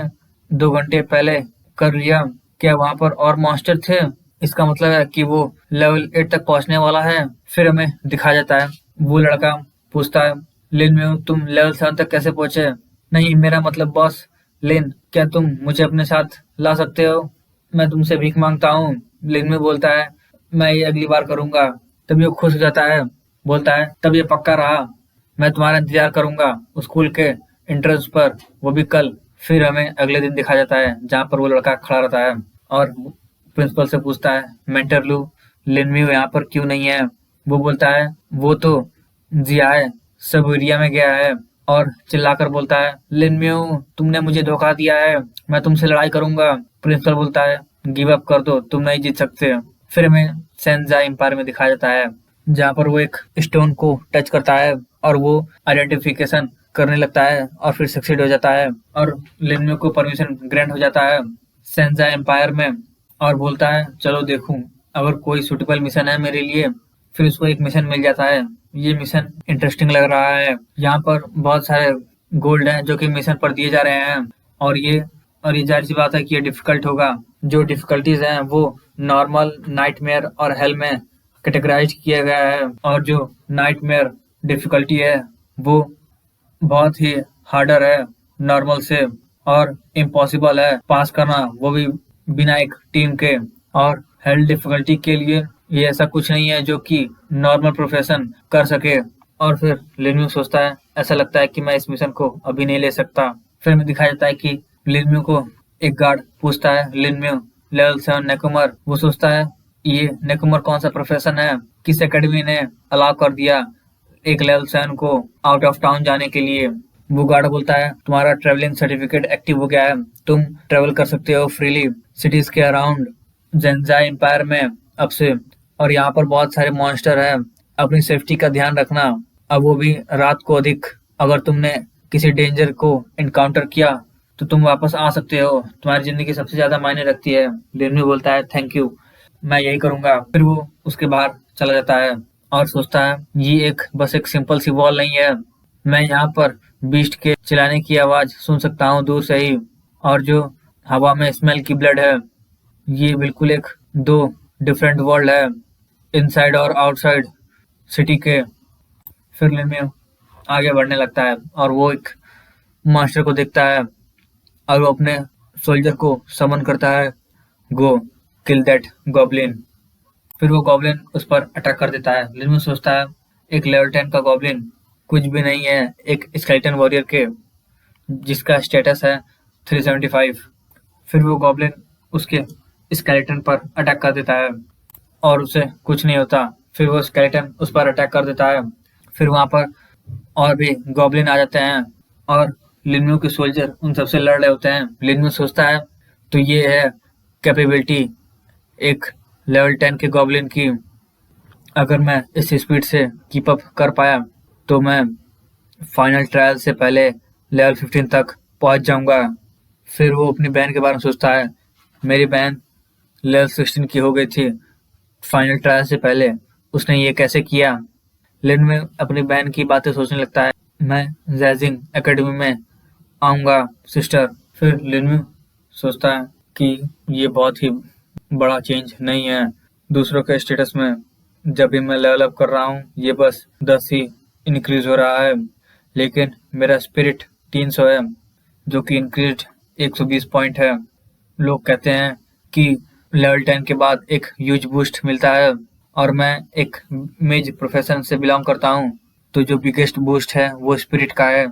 2 घंटे पहले कर लिया। क्या वहां पर और मॉन्स्टर थे? इसका मतलब है कि वो लेवल 8 तक पहुंचने वाला है। फिर हमें दिखाया जाता है, वो लड़का पूछता है, लिन में तुम लेवल 7 तक कैसे पहुंचे? नहीं, मेरा मतलब बॉस लिन, क्या तुम मुझे अपने साथ ला सकते हो? मैं तुमसे भीख मांगता हूँ। लिन में बोलता है, मैं ये अगली बार करूंगा। तभी वो खुश हो जाता है, बोलता है, तब ये पक्का रहा, मैं तुम्हारा इंतजार करूंगा स्कूल के एंट्रेंस पर, वो भी कल। फिर हमें अगले दिन दिखाया जाता है जहाँ पर वो लड़का खड़ा रहता है और प्रिंसिपल से पूछता है, मेंटर लू, लिनम्यू यहाँ पर क्यों नहीं है? वो बोलता है, वो तो जिया है, सबेरिया में गया है, और चिल्लाकर बोलता है, लिनम्यू, तुमने मुझे धोखा दिया है, मैं तुमसे लड़ाई करूंगा। प्रिंसिपल बोलता है, गिव अप कर दो, तुम नहीं जीत सकते। फिर हमें सेंजा एम्पायर में दिखाया जाता है जहाँ पर वो एक स्टोन को टच करता है और वो आइडेंटिफिकेशन करने लगता है और फिर सक्सीड हो जाता है और लिनम्यू को परमिशन ग्रांट हो जाता है सेंजा एम्पायर में, और बोलता है, चलो देखूं अगर कोई सुटेबल मिशन है मेरे लिए। फिर उसको एक मिशन मिल जाता है। ये मिशन इंटरेस्टिंग लग रहा है, यहाँ पर बहुत सारे गोल्ड हैं जो कि मिशन पर दिए जा रहे हैं, और ये जाहिर सी बात है कि ये डिफिकल्ट होगा। जो डिफिकल्टीज हैं वो नॉर्मल, नाइटमेयर और हेल में कैटेगराइज किया गया है, और जो नाइटमेयर डिफिकल्टी है वो बहुत ही हार्डर है नॉर्मल से, और इम्पॉसिबल है पास करना, वो भी बिना एक टीम के। और हेल डिफिकल्टी के लिए ये ऐसा कुछ नहीं है जो कि नॉर्मल प्रोफेशन कर सके। और फिर लिनम्यू सोचता है, ऐसा लगता है कि मैं इस मिशन को अभी नहीं ले सकता। फिर हमें दिखाया जाता है कि लिनम्यू को एक गार्ड पूछता है, लिनम्यू, लेवल 7 नेकुमर। वो सोचता है, ये नेकुमर कौन सा प्रोफेशन है? किस एकेडमी ने अलाउ कर दिया एक लेवल 7 को आउट ऑफ टाउन जाने के लिए? वो गार्ड बोलता है, तुम्हारा ट्रेवलिंग सर्टिफिकेट एक्टिव हो गया है, तुम ट्रेवल कर सकते हो फ्रीली सिटीज के अराउंड जेंजा एम्पायर में अब से। और यहाँ पर बहुत सारे मॉन्स्टर हैं, अपनी सेफ्टी का ध्यान रखना। अब वो भी रात को अधिक, अगर तुमने किसी डेंजर को इनकाउंटर किया तो तुम वापस आ सकते हो, तुम्हारी जिंदगी सबसे ज्यादा मायने रखती है। लिनम्यू बोलता है, थैंक यू, मैं यही करूंगा। फिर वो उसके बाहर चला जाता है और सोचता है, ये बस एक सिंपल सी वॉल नहीं है, मैं यहाँ पर बीस्ट के चिल्लाने की आवाज सुन सकता हूँ दूर से ही, और जो हवा में स्मेल की ब्लड है, ये बिल्कुल एक दो डिफरेंट वर्ल्ड है, इनसाइड और आउटसाइड सिटी के। फिर लिनम्यू आगे बढ़ने लगता है और वो एक मास्टर को देखता है और वो अपने सोल्जर को समन करता है, गो किल दैट गॉब्लिन। फिर वो गॉब्लिन उस पर अटैक कर देता है। लिनम्यू सोचता है, एक लेवल 10 का गॉब्लिन कुछ भी नहीं है एक स्केलेटन वॉरियर के, जिसका स्टेटस है 375। फिर वो गॉब्लिन उसके स्केलेटन पर अटैक कर देता है और उसे कुछ नहीं होता। फिर वो स्केलेटन उस पर अटैक कर देता है। फिर वहां पर और भी गॉब्लिन आ जाते हैं और लिनम्यू के सोल्जर उन सबसे लड़ रहे होते हैं। लिनम्यू सोचता है, तो ये है कैपेबिलिटी एक लेवल 10 के गॉब्लिन की, अगर मैं इस स्पीड से कीप अप कर पाया तो मैं फाइनल ट्रायल से पहले लेवल 15 तक पहुंच जाऊंगा। फिर वो अपनी बहन के बारे में सोचता है, मेरी बहन लेवल 16 की हो गई थी फाइनल ट्रायल से पहले, उसने ये कैसे किया? लिन में अपनी बहन की बातें सोचने लगता है, मैं जैजिंग एकेडमी में आऊंगा सिस्टर। फिर लिन सोचता है कि ये बहुत ही बड़ा चेंज नहीं है दूसरों के स्टेटस में, जब भी मैं लेवल अप कर रहा हूँ ये बस 10 ही इंक्रीज हो रहा है, लेकिन मेरा स्पिरिट 300 है जो कि इंक्रीज 120 पॉइंट है। लोग कहते हैं कि लेवल 10 के बाद एक ह्यूज बूस्ट मिलता है, और मैं एक मेज प्रोफेशन से बिलोंग करता हूँ, तो जो बिगेस्ट बूस्ट है वो स्पिरिट का है।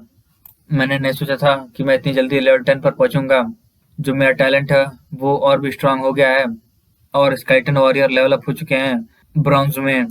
मैंने नहीं सोचा था कि मैं इतनी जल्दी लेवल 10 पर पहुंचूंगा। जो मेरा टैलेंट है वो और भी स्ट्रांग हो गया है और स्केलेटन वॉरियर लेवल अप हो चुके हैं ब्रॉन्ज में।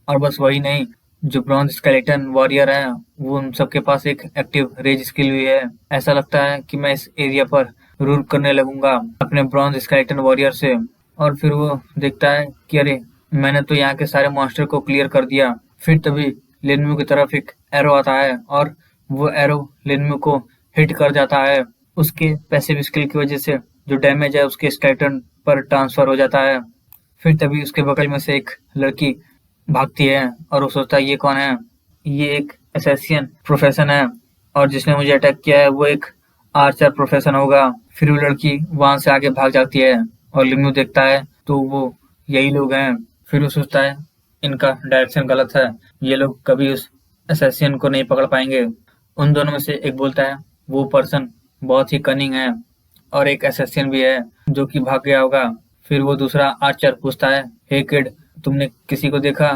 और बस वही नहीं, जो ब्रॉन्ज स्केलेटन वॉरियर हैं वो उन सबके पास एक एक्टिव रेज स्किल भी है। ऐसा लगता है कि मैं इस एरिया पर रूल करने लगूंगा अपने ब्रॉन्ज स्केलेटन वॉरियर से। और फिर वो देखता है कि अरे, मैंने तो यहाँ के सारे मॉन्स्टर को क्लियर कर दिया। फिर तभी लिनम्यू की तरफ एक एरो आता है और वो एरो लिनम्यू को हिट कर जाता है। उसके पैसिव स्किल की वजह से जो डैमेज है उसके स्केलेटन पर ट्रांसफर हो जाता है। फिर तभी उसके बगल में से एक लड़की भागती है और वो सोचता है ये कौन है, ये एक असैसिन प्रोफेशन है और जिसने मुझे अटैक किया है वो एक आर्चर प्रोफेशन होगा। फिर वो लड़की वहां से आगे भाग जाती है और लिंगू देखता है तो वो यही लोग हैं। फिर वो सोचता है इनका डायरेक्शन गलत है, ये लोग कभी उस असैसिन को नहीं पकड़ पाएंगे। उन दोनों में से एक बोलता है वो पर्सन बहुत ही कनिंग है और एक असैसिन भी है जो कि भाग गया होगा। फिर वो दूसरा आर्चर पूछता है हे किड, तुमने किसी को देखा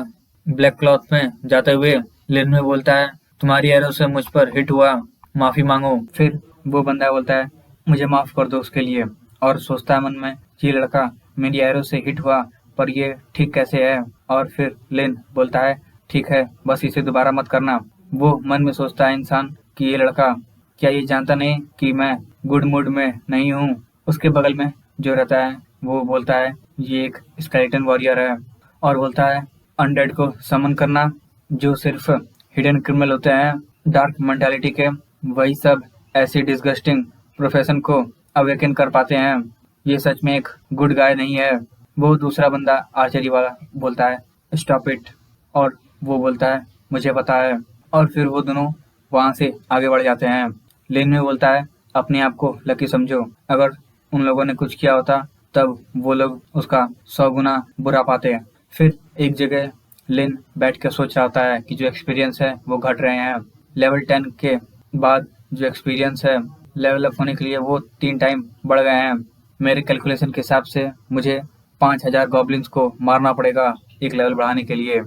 ब्लैक क्लॉथ में जाते हुए? लिन में बोलता है तुम्हारी एरो से मुझ पर हिट हुआ, माफी मांगो। फिर वो बंदा बोलता है मुझे माफ कर दो उसके लिए, और सोचता है मन में ये लड़का मेरी एरो से हिट हुआ पर ये ठीक कैसे है। और फिर लिन बोलता है ठीक है, बस इसे दोबारा मत करना। वो मन में सोचता है इंसान कि ये लड़का क्या ये जानता नहीं कि मैं गुड मूड में नहीं हूँ। उसके बगल में जो रहता है वो बोलता है ये एक स्केलेटन वॉरियर है और बोलता है अनडेड को समन करना जो सिर्फ हिडन क्रिमिनल होते हैं डार्क मेंटालिटी के, वही सब ऐसी डिस्गस्टिंग प्रोफेशन को अवेकन कर पाते हैं। ये सच में एक गुड गाय नहीं है। वो दूसरा बंदा आर्चरी वाला बोलता है स्टॉप इट, और वो बोलता है मुझे पता है। और फिर वो दोनों वहां से आगे बढ़ जाते हैं। लेन में बोलता है अपने आप को लकी समझो, अगर उन लोगों ने कुछ किया होता तब वो लोग उसका 100 गुना बुरा पाते। फिर एक जगह लिन बैठ कर सोच रहा होता है कि जो एक्सपीरियंस है वो घट रहे हैं। लेवल 10 के बाद जो एक्सपीरियंस है लेवल अप होने के लिए वो 3 टाइम बढ़ गए हैं। मेरे कैलकुलेशन के हिसाब से मुझे 5000 गॉब्लिन्स को मारना पड़ेगा एक लेवल बढ़ाने के लिए।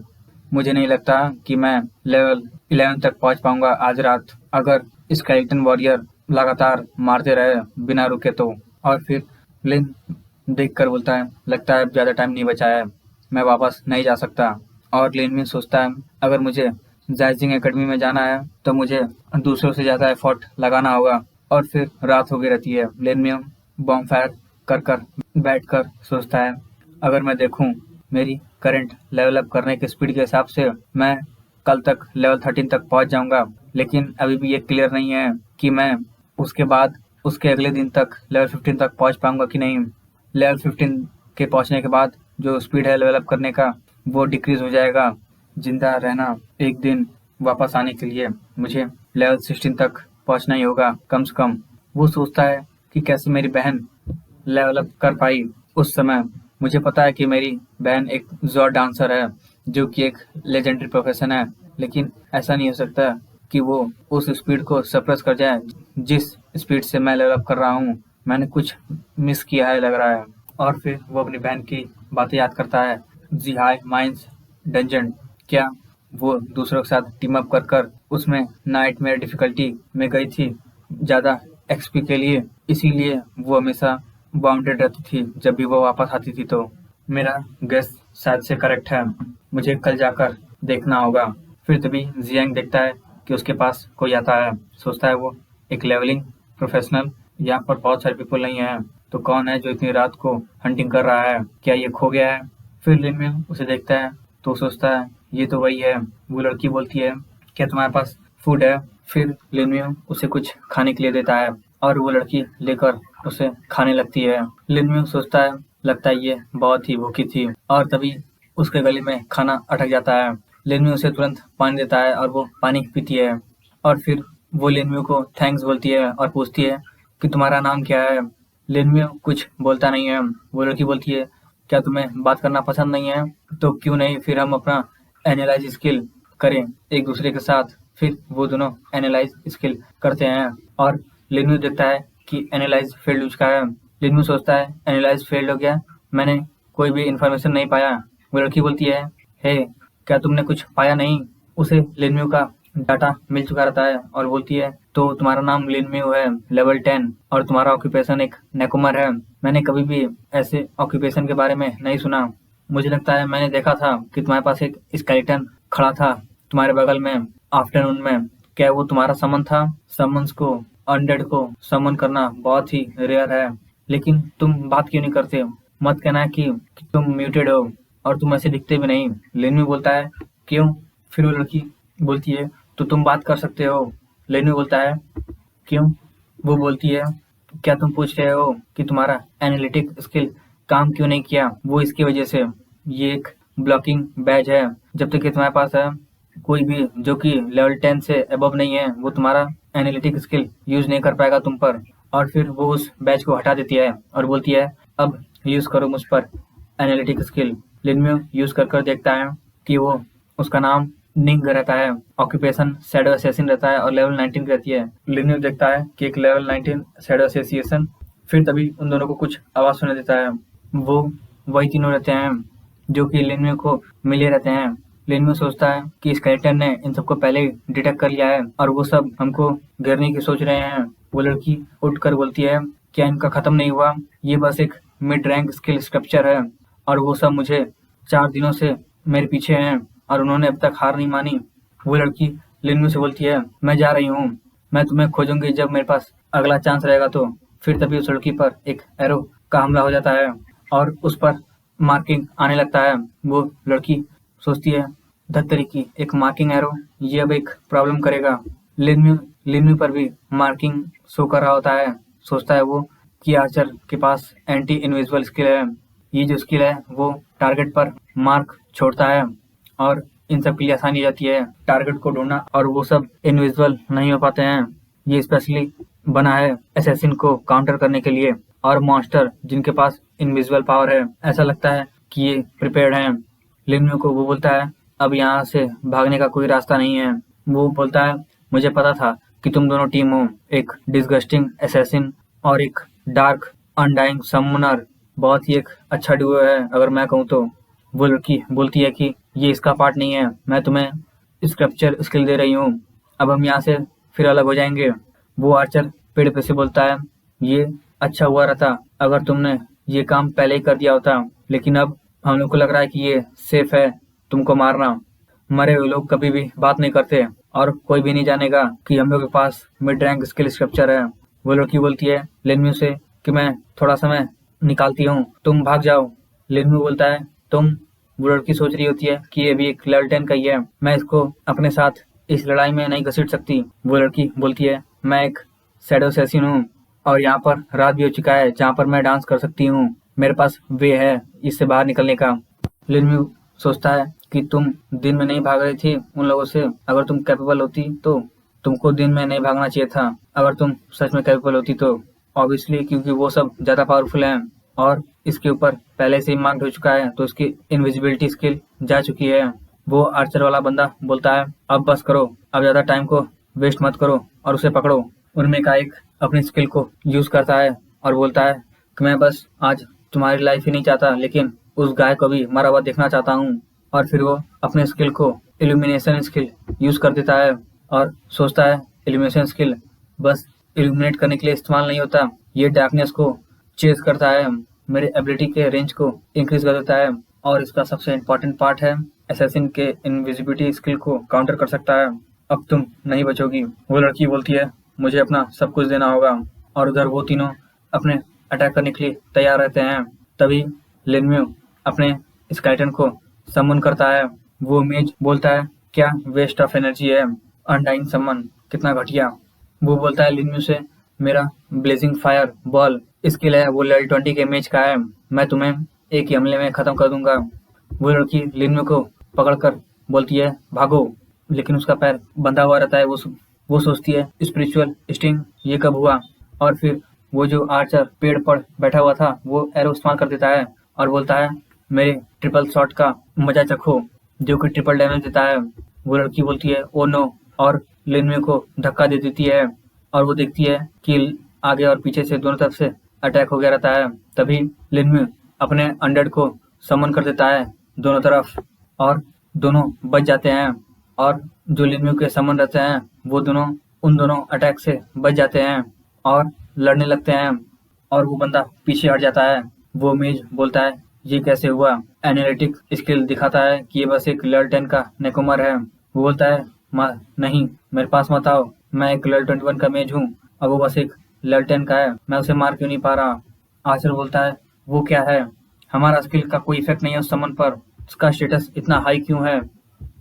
मुझे नहीं लगता कि मैं लेवल 11 तक पहुंच पाऊंगा आज रात, अगर स्केलेटन वॉरियर लगातार मारते रहे बिना रुके तो। और फिर लिन देख कर बोलता है लगता है अब ज्यादा टाइम नहीं बचा है, मैं वापस नहीं जा सकता। और लिन में सोचता है अगर मुझे जाइजिंग एकेडमी में जाना है तो मुझे दूसरों से ज्यादा एफर्ट लगाना होगा। और फिर रात हो गई रहती है। लिन में बॉम्ब फायर कर बैठ कर सोचता है अगर मैं देखूं मेरी करंट लेवल अप करने की स्पीड के हिसाब से मैं कल तक लेवल 13 तक पहुंच जाऊंगा, लेकिन अभी भी ये क्लियर नहीं है कि मैं उसके बाद उसके अगले दिन तक लेवल 15 तक पहुंच पाऊंगा कि नहीं। लेवल 15 के पहुंचने के बाद जो स्पीड है लेवल अप करने का वो डिक्रीज हो जाएगा। जिंदा रहना एक दिन वापस आने के लिए मुझे लेवल 16 तक पहुंचना ही होगा कम से कम। वो सोचता है कि कैसे मेरी बहन लेवल अप कर पाई उस समय। मुझे पता है कि मेरी बहन एक जोर डांसर है जो कि एक लेजेंडरी प्रोफेशन है, लेकिन ऐसा नहीं हो सकता कि वो उस स्पीड को सप्रेस कर जाए जिस स्पीड से मैं लेवल अप कर रहा हूँ। मैंने कुछ मिस किया है लग रहा है। और फिर वो अपनी बहन की बातें याद करता है। जी हाई माइंस डंजन, क्या वो दूसरों के साथ टीम अप कर उसमें नाइटमेयर डिफिकल्टी में गई थी ज्यादा एक्सपी के लिए, इसीलिए वो हमेशा बाउंडेड रहती थी जब भी वो वापस आती थी। तो मेरा गेस शायद से करेक्ट है, मुझे कल जाकर देखना होगा। फिर तभी जियांग देखता है कि उसके पास कोई आता है। सोचता है वो एक लेवलिंग प्रोफेशनल, यहाँ पर बहुत सारे पीपल नहीं है तो कौन है जो इतनी रात को हंटिंग कर रहा है, क्या ये खो गया है? फिर लिन में उसे देखता है तो सोचता है ये तो वही है। वो लड़की बोलती है क्या तुम्हारे पास फूड है? फिर लिन में उसे कुछ खाने के लिए देता है और वो लड़की लेकर उसे खाने लगती है। लिन में सोचता है लगता है ये बहुत ही भूखी थी, और तभी उसके गले में खाना अटक जाता है। लिन उसे तुरंत पानी देता है और वो पानी पीती है। और फिर वो लिन को थैंक्स बोलती है और पूछती है कि तुम्हारा नाम क्या है? लिन कुछ बोलता नहीं है। वो लड़की बोलती है क्या तुम्हें बात करना पसंद नहीं है? तो क्यों नहीं फिर हम अपना एनालाइज स्किल करें एक दूसरे के साथ। फिर वो दोनों एनालाइज स्किल करते हैं और लिन देखता है कि एनालाइज फेल्ड हो चुका है। लिन सोचता है एनालाइज फेल्ड हो गया, मैंने कोई भी इंफॉर्मेशन नहीं पाया। वो लड़की बोलती है हे क्या तुमने कुछ पाया नहीं? उसे लिन का डाटा मिल चुका रहता है और बोलती है तो तुम्हारा नाम लिनम्यू है, लेवल 10, और तुम्हारा ऑक्यूपेशन एक नेकुमर है। मैंने कभी भी ऐसे ऑक्यूपेशन के बारे में नहीं सुना। मुझे लगता है मैंने देखा था कि तुम्हारे पास एक स्केलेटन खड़ा था तुम्हारे बगल में आफ्टरनून में। क्या वो तुम्हारा समन था? समन्स को, अनडेड को समन करना बहुत ही रेयर है, लेकिन तुम बात क्यों नहीं करते? मत कहना है कि तुम म्यूटेड हो और तुम ऐसे दिखते भी नहीं। लिनम्यू बोलता है क्यों? फिर वो लड़की बोलती है तो तुम बात कर सकते हो। लिनम्यू बोलता है क्यों? वो बोलती है क्या तुम पूछ रहे हो कि तुम्हारा एनालिटिक स्किल काम क्यों नहीं किया? वो इसकी वजह से, ये एक ब्लॉकिंग बैज है। जब तक कि तुम्हारे पास है कोई भी जो कि लेवल 10 से अबव नहीं है, वो तुम्हारा एनालिटिक स्किल यूज नहीं कर पाएगा तुम पर। और फिर वो उस बैच को हटा देती है और बोलती है अब यूज करो मुझ पर एनालिटिक स्किल। लिनम्यू यूज कर देखता है कि वो, उसका नाम निंग रहता है, ऑक्यूपेशन शैडो असैसिन रहता है और लेवल 19 की रहती है। लिनम्यू देखता है कि एक लेवल 19 शैडो एसोसिएशन। फिर तभी उन दोनों को कुछ आवाज सुनाई देता है। वो वही तीनों रहते हैं जो कि लिनम्यू को मिले रहते हैं। लिनम्यू सोचता है कि स्केलेटन ने इन सबको पहले ही डिटेक्ट कर लिया है और वो सब हमको घेरने की सोच रहे हैं। वो लड़की उठकर बोलती है क्या इनका खत्म नहीं हुआ? ये बस एक मिड रैंक स्किल स्ट्रक्चर है और वो सब मुझे 4 दिनों से मेरे पीछे हैं और उन्होंने अब तक हार नहीं मानी। वो लड़की लिनम्यू से बोलती है मैं जा रही हूँ, मैं तुम्हें खोजूंगी जब मेरे पास अगला चांस रहेगा तो। फिर तभी उस लड़की पर एक एरो का हमला हो जाता है और उस पर मार्किंग आने लगता है। वो लड़की सोचती है धत्तरी की एक मार्किंग एरो, ये अब एक प्रॉब्लम करेगा। लिनम्यू पर भी मार्किंग शो कर रहा होता है। सोचता है वो कि आर्चर के पास एंटी इनविजिबल स्किल है। ये जो स्किल है वो टारगेट पर मार्क छोड़ता है और इन सब के लिए आसानी हो जाती है टारगेट को ढूंढना और वो सब इनविजिबल नहीं हो पाते हैं। ये स्पेशली बना है असैसिन को काउंटर करने के लिए और मॉन्स्टर जिनके पास इनविजिबल पावर है, ऐसा लगता है कि ये प्रिपेयर्ड हैं। लिनम्यू को वो बोलता है अब यहाँ से भागने का कोई रास्ता नहीं है। वो बोलता है मुझे पता था कि तुम दोनों टीम हो, एक डिस्गस्टिंग असैसिन और एक डार्क अनडाइंग समनर। बहुत ही एक अच्छा डुओ है अगर मैं कहूँ तो। वो लड़की बोलती है कि ये इसका पार्ट नहीं है, मैं तुम्हें स्क्रप्चर स्किल दे रही हूँ, अब हम यहाँ से फिर अलग हो जाएंगे। वो आर्चर पेड़ पे से बोलता है ये अच्छा हुआ रहता अगर तुमने ये काम पहले ही कर दिया होता, लेकिन अब हम लोग को लग रहा है कि ये सेफ है तुमको मारना। मरे हुए लोग कभी भी बात नहीं करते और कोई भी नहीं जानेगा कि हम लोग के पास मिड रैंक स्किल स्ट्रक्चर है। वो लड़की बोलती है लिनम्यू से कि मैं थोड़ा समय निकालती हूँ, तुम भाग जाओ। लिनम्यू बोलता है तुम? वो लड़की सोच रही होती है कि ये भी एक लेवल 10 का ही है, मैं इसको अपने साथ इस लड़ाई में नहीं घसीट सकती। वो लड़की बोलती है मैं एक शैडो असैसिन हूँ और यहाँ पर रात भी हो चुका है जहाँ पर मैं डांस कर सकती हूँ, मेरे पास वे है इससे बाहर निकलने का। लिनम्यू सोचता है कि तुम दिन में नहीं भाग रही थी उन लोगों से, अगर तुम कैपेबल होती तो तुमको दिन में नहीं भागना चाहिए था, अगर तुम सच में कैपेबल होती तो। ऑब्वियसली क्योंकि वो सब ज्यादा पावरफुल हैं और इसके ऊपर पहले से ही मार्क्ड हो चुका है तो इसकी इनविजिबिलिटी स्किल जा चुकी है। वो आर्चर वाला बंदा बोलता है अब बस करो, अब ज्यादा टाइम को वेस्ट मत करो और उसे पकड़ो। उनमें का एक अपनी स्किल को यूज करता है और बोलता है कि मैं बस आज तुम्हारी लाइफ ही नहीं चाहता, लेकिन उस गाय को भी मरा हुआ देखना चाहता हूँ। और फिर वो अपने स्किल को इल्यूमिनेशन स्किल यूज कर देता है और सोचता है इल्यूमिनेशन स्किल बस इल्यूमिनेट करने के लिए इस्तेमाल नहीं होता, ये डार्कनेस को चेज करता है, मेरे एबिलिटी के रेंज को इंक्रीज कर देता है और इसका सबसे इम्पोर्टेंट पार्ट है असैसिन के इनविजिबिलिटी स्किल को काउंटर कर सकता है। अब तुम नहीं बचोगी। वो लड़की बोलती है मुझे अपना सब कुछ देना होगा और उधर वो तीनों अपने अटैक करने के लिए तैयार रहते हैं। तभी लिनम्यू अपने स्केलेटन को समन करता है। वो मेज बोलता है क्या वेस्ट ऑफ एनर्जी है, अनडाइंग समन कितना घटिया। वो बोलता है लिनम्यू से मेरा ब्लेजिंग फायर बॉल स्किल है, वो लेवल 20 के मेज का है, मैं तुम्हें एक ही हमले में खत्म कर दूंगा। वो लड़की लिनम्यू को पकड़कर बोलती है भागो, लेकिन उसका पैर बंधा हुआ रहता है। वो सोचती है स्पिरिचुअल स्टिंग ये कब हुआ। और फिर वो जो आर्चर पेड़ पर बैठा हुआ था वो एरो इस्तेमाल कर देता है और बोलता है मेरे ट्रिपल शॉट का मजा चखो, जो कि ट्रिपल डैमेज देता है। वो लड़की बोलती है ओ नो और लिनम्यू को धक्का दे देती है और वो देखती है कि आगे और पीछे से दोनों तरफ से अटैक हो गया रहता है। तभी लिनम्यू अपने अनडेड को समन कर देता है दोनों तरफ और दोनों बच जाते हैं। और जो लिनम्यू के समन रहते हैं वो दोनों उन दोनों अटैक से बच जाते हैं और लड़ने लगते हैं और वो बंदा पीछे हट जाता है। वो मेज बोलता है ये कैसे हुआ। एनालिटिक स्किल दिखाता है कि ये बस एक लेवल 10 का नेकोमर है। वो बोलता है नहीं, मेरे पास मत आओ, मैं एक लेवल 21 का मेज हूँ और वो बस एक लेवल 10 का है, मैं उसे मार क्यों नहीं पा रहा। आर्चर बोलता है वो क्या है, हमारा स्किल का कोई इफेक्ट नहीं है उस समन पर, उसका स्टेटस इतना हाई क्यों है।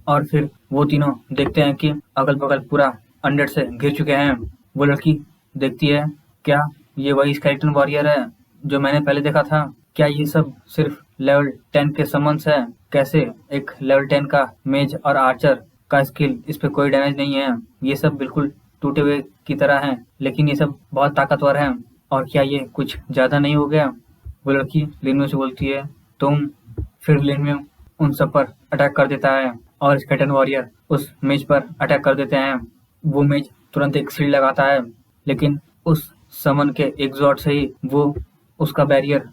और फिर वो तीनों देखते हैं कि अगल बगल पूरा अनडेड से घिर चुके हैं। वो लड़की देखती है क्या ये वही स्केलेटन वॉरियर है जो मैंने पहले देखा था, क्या ये सब सिर्फ लेवल 10 के समन्स है। कैसे एक लेवल 10 का मेज और आर्चर का स्किल, इस पे कोई डैमेज नहीं है, ये सब बिल्कुल टूटे हुए की तरह हैं, लेकिन ये सब बहुत ताकतवर हैं, और क्या ये कुछ ज्यादा नहीं हो गया। वो लड़की लिनम्यू से बोलती है तुम। फिर लिनम्यू उन सब पर अटैक कर देता है और स्केलेटन वॉरियर उस मेज पर अटैक कर देते हैं। वो मेज तुरंत एक शील्ड लगाता है, लेकिन उस समन के एग्जॉस्ट से ही वो उसका बैरियर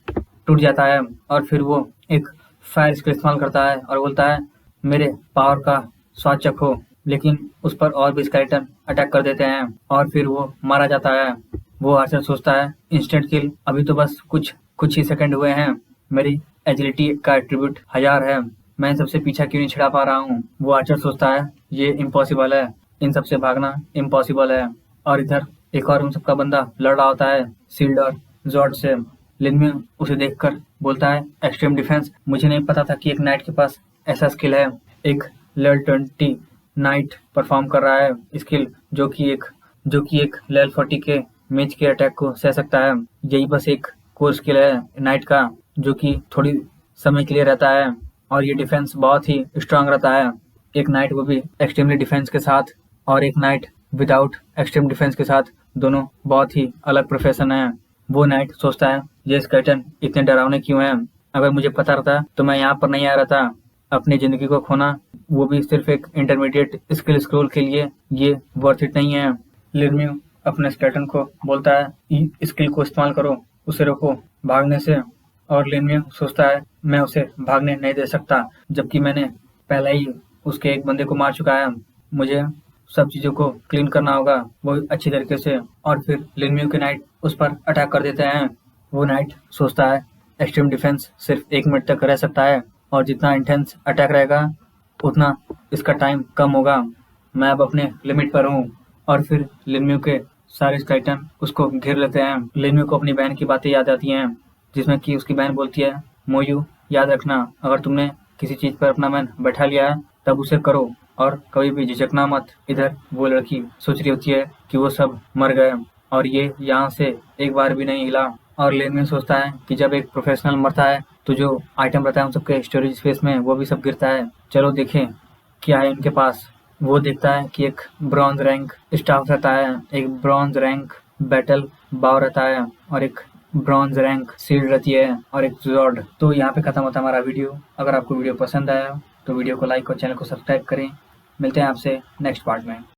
टूट जाता है और फिर वो एक फायर स्किल इस्तेमाल करता है और बोलता है मेरे पावर का स्वाद चखो। लेकिन उस पर और भी स्केलेटन अटैक कर देते हैं और फिर वो मारा जाता है। वो आर्चर सोचता है इंस्टेंट किल, अभी तो बस कुछ ही सेकंड हुए हैं, मेरी एजिलिटी का एट्रीब्यूट 1000 है, मैं इन सबसे पीछा क्यों नहीं छिड़ा पा रहा हूँ। वो आर्चर सोचता है ये इम्पॉसिबल है, इन सबसे भागना इम्पॉसिबल है। और इधर एक और उन सबका बंदा लड़ रहा होता है शील्ड और जॉर्ड से। लिनम्यू उसे देखकर बोलता है एक्सट्रीम डिफेंस, मुझे नहीं पता था कि एक नाइट के पास ऐसा स्किल है। एक लेवल 20 नाइट परफॉर्म कर रहा है स्किल जो कि एक लेवल 40 के मेज के अटैक को सह सकता है। यही बस एक कोर स्किल है नाइट का जो कि थोड़ी समय के लिए रहता है और ये डिफेंस बहुत ही स्ट्रांग रहता है। एक नाइट वो भी एक्सट्रीमली डिफेंस के साथ और एक नाइट विदाउट एक्सट्रीम डिफेंस के साथ, दोनों बहुत ही अलग प्रोफेशन है। वो नाइट सोचता है ये स्केलेटन इतने डरावने क्यों हैं, अगर मुझे पता रहता तो मैं यहाँ पर नहीं आ रहा था। अपनी जिंदगी को खोना, वो भी सिर्फ एक इंटरमीडिएट स्किल स्क्रोल के लिए, ये वर्थ इट नहीं है। लिनम्यू अपने स्केलेटन को बोलता है स्किल को इस्तेमाल करो, उसे रोको भागने से। और लिनम्यू सोचता है मैं उसे भागने नहीं दे सकता, जबकि मैंने पहले ही उसके एक बंदे को मार चुका है, मुझे सब चीजों को क्लीन करना होगा वो अच्छी तरीके से। और फिर लिनम्यू के नाइट उस पर अटैक कर देते हैं। वो नाइट सोचता है एक्सट्रीम डिफेंस सिर्फ 1 मिनट तक रह सकता है और जितना इंटेंस अटैक रहेगा उतना इसका टाइम कम होगा, मैं अब अपने लिमिट पर हूँ। और फिर लिनम्यू के सारे स्केलेटन उसको घेर लेते हैं। लिनम्यू को अपनी बहन की बातें याद आती हैं, जिसमें कि उसकी बहन बोलती है मोयू याद रखना, अगर तुमने किसी चीज पर अपना मन बैठा लिया है तब उसे करो और कभी भी झिझकना मत। इधर वो लड़की सोच रही होती है कि वो सब मर गए और ये यहाँ से एक बार भी नहीं हिला। और लिनम्यू सोचता है कि जब एक प्रोफेशनल मरता है तो जो आइटम रहता है उन सबके स्टोरेज स्पेस में वो भी सब गिरता है, चलो देखें क्या है इनके पास। वो देखता है कि एक ब्रॉन्ज रैंक स्टाफ रहता है, एक ब्रॉन्ज रैंक बैटल बाव रहता है और एक ब्रॉन्ज रैंक शील्ड रहती है और एक जॉर्ड। तो यहाँ पे खत्म होता है हमारा वीडियो। अगर आपको वीडियो पसंद आया तो वीडियो को लाइक और चैनल को सब्सक्राइब करें। मिलते हैं आपसे नेक्स्ट पार्ट में।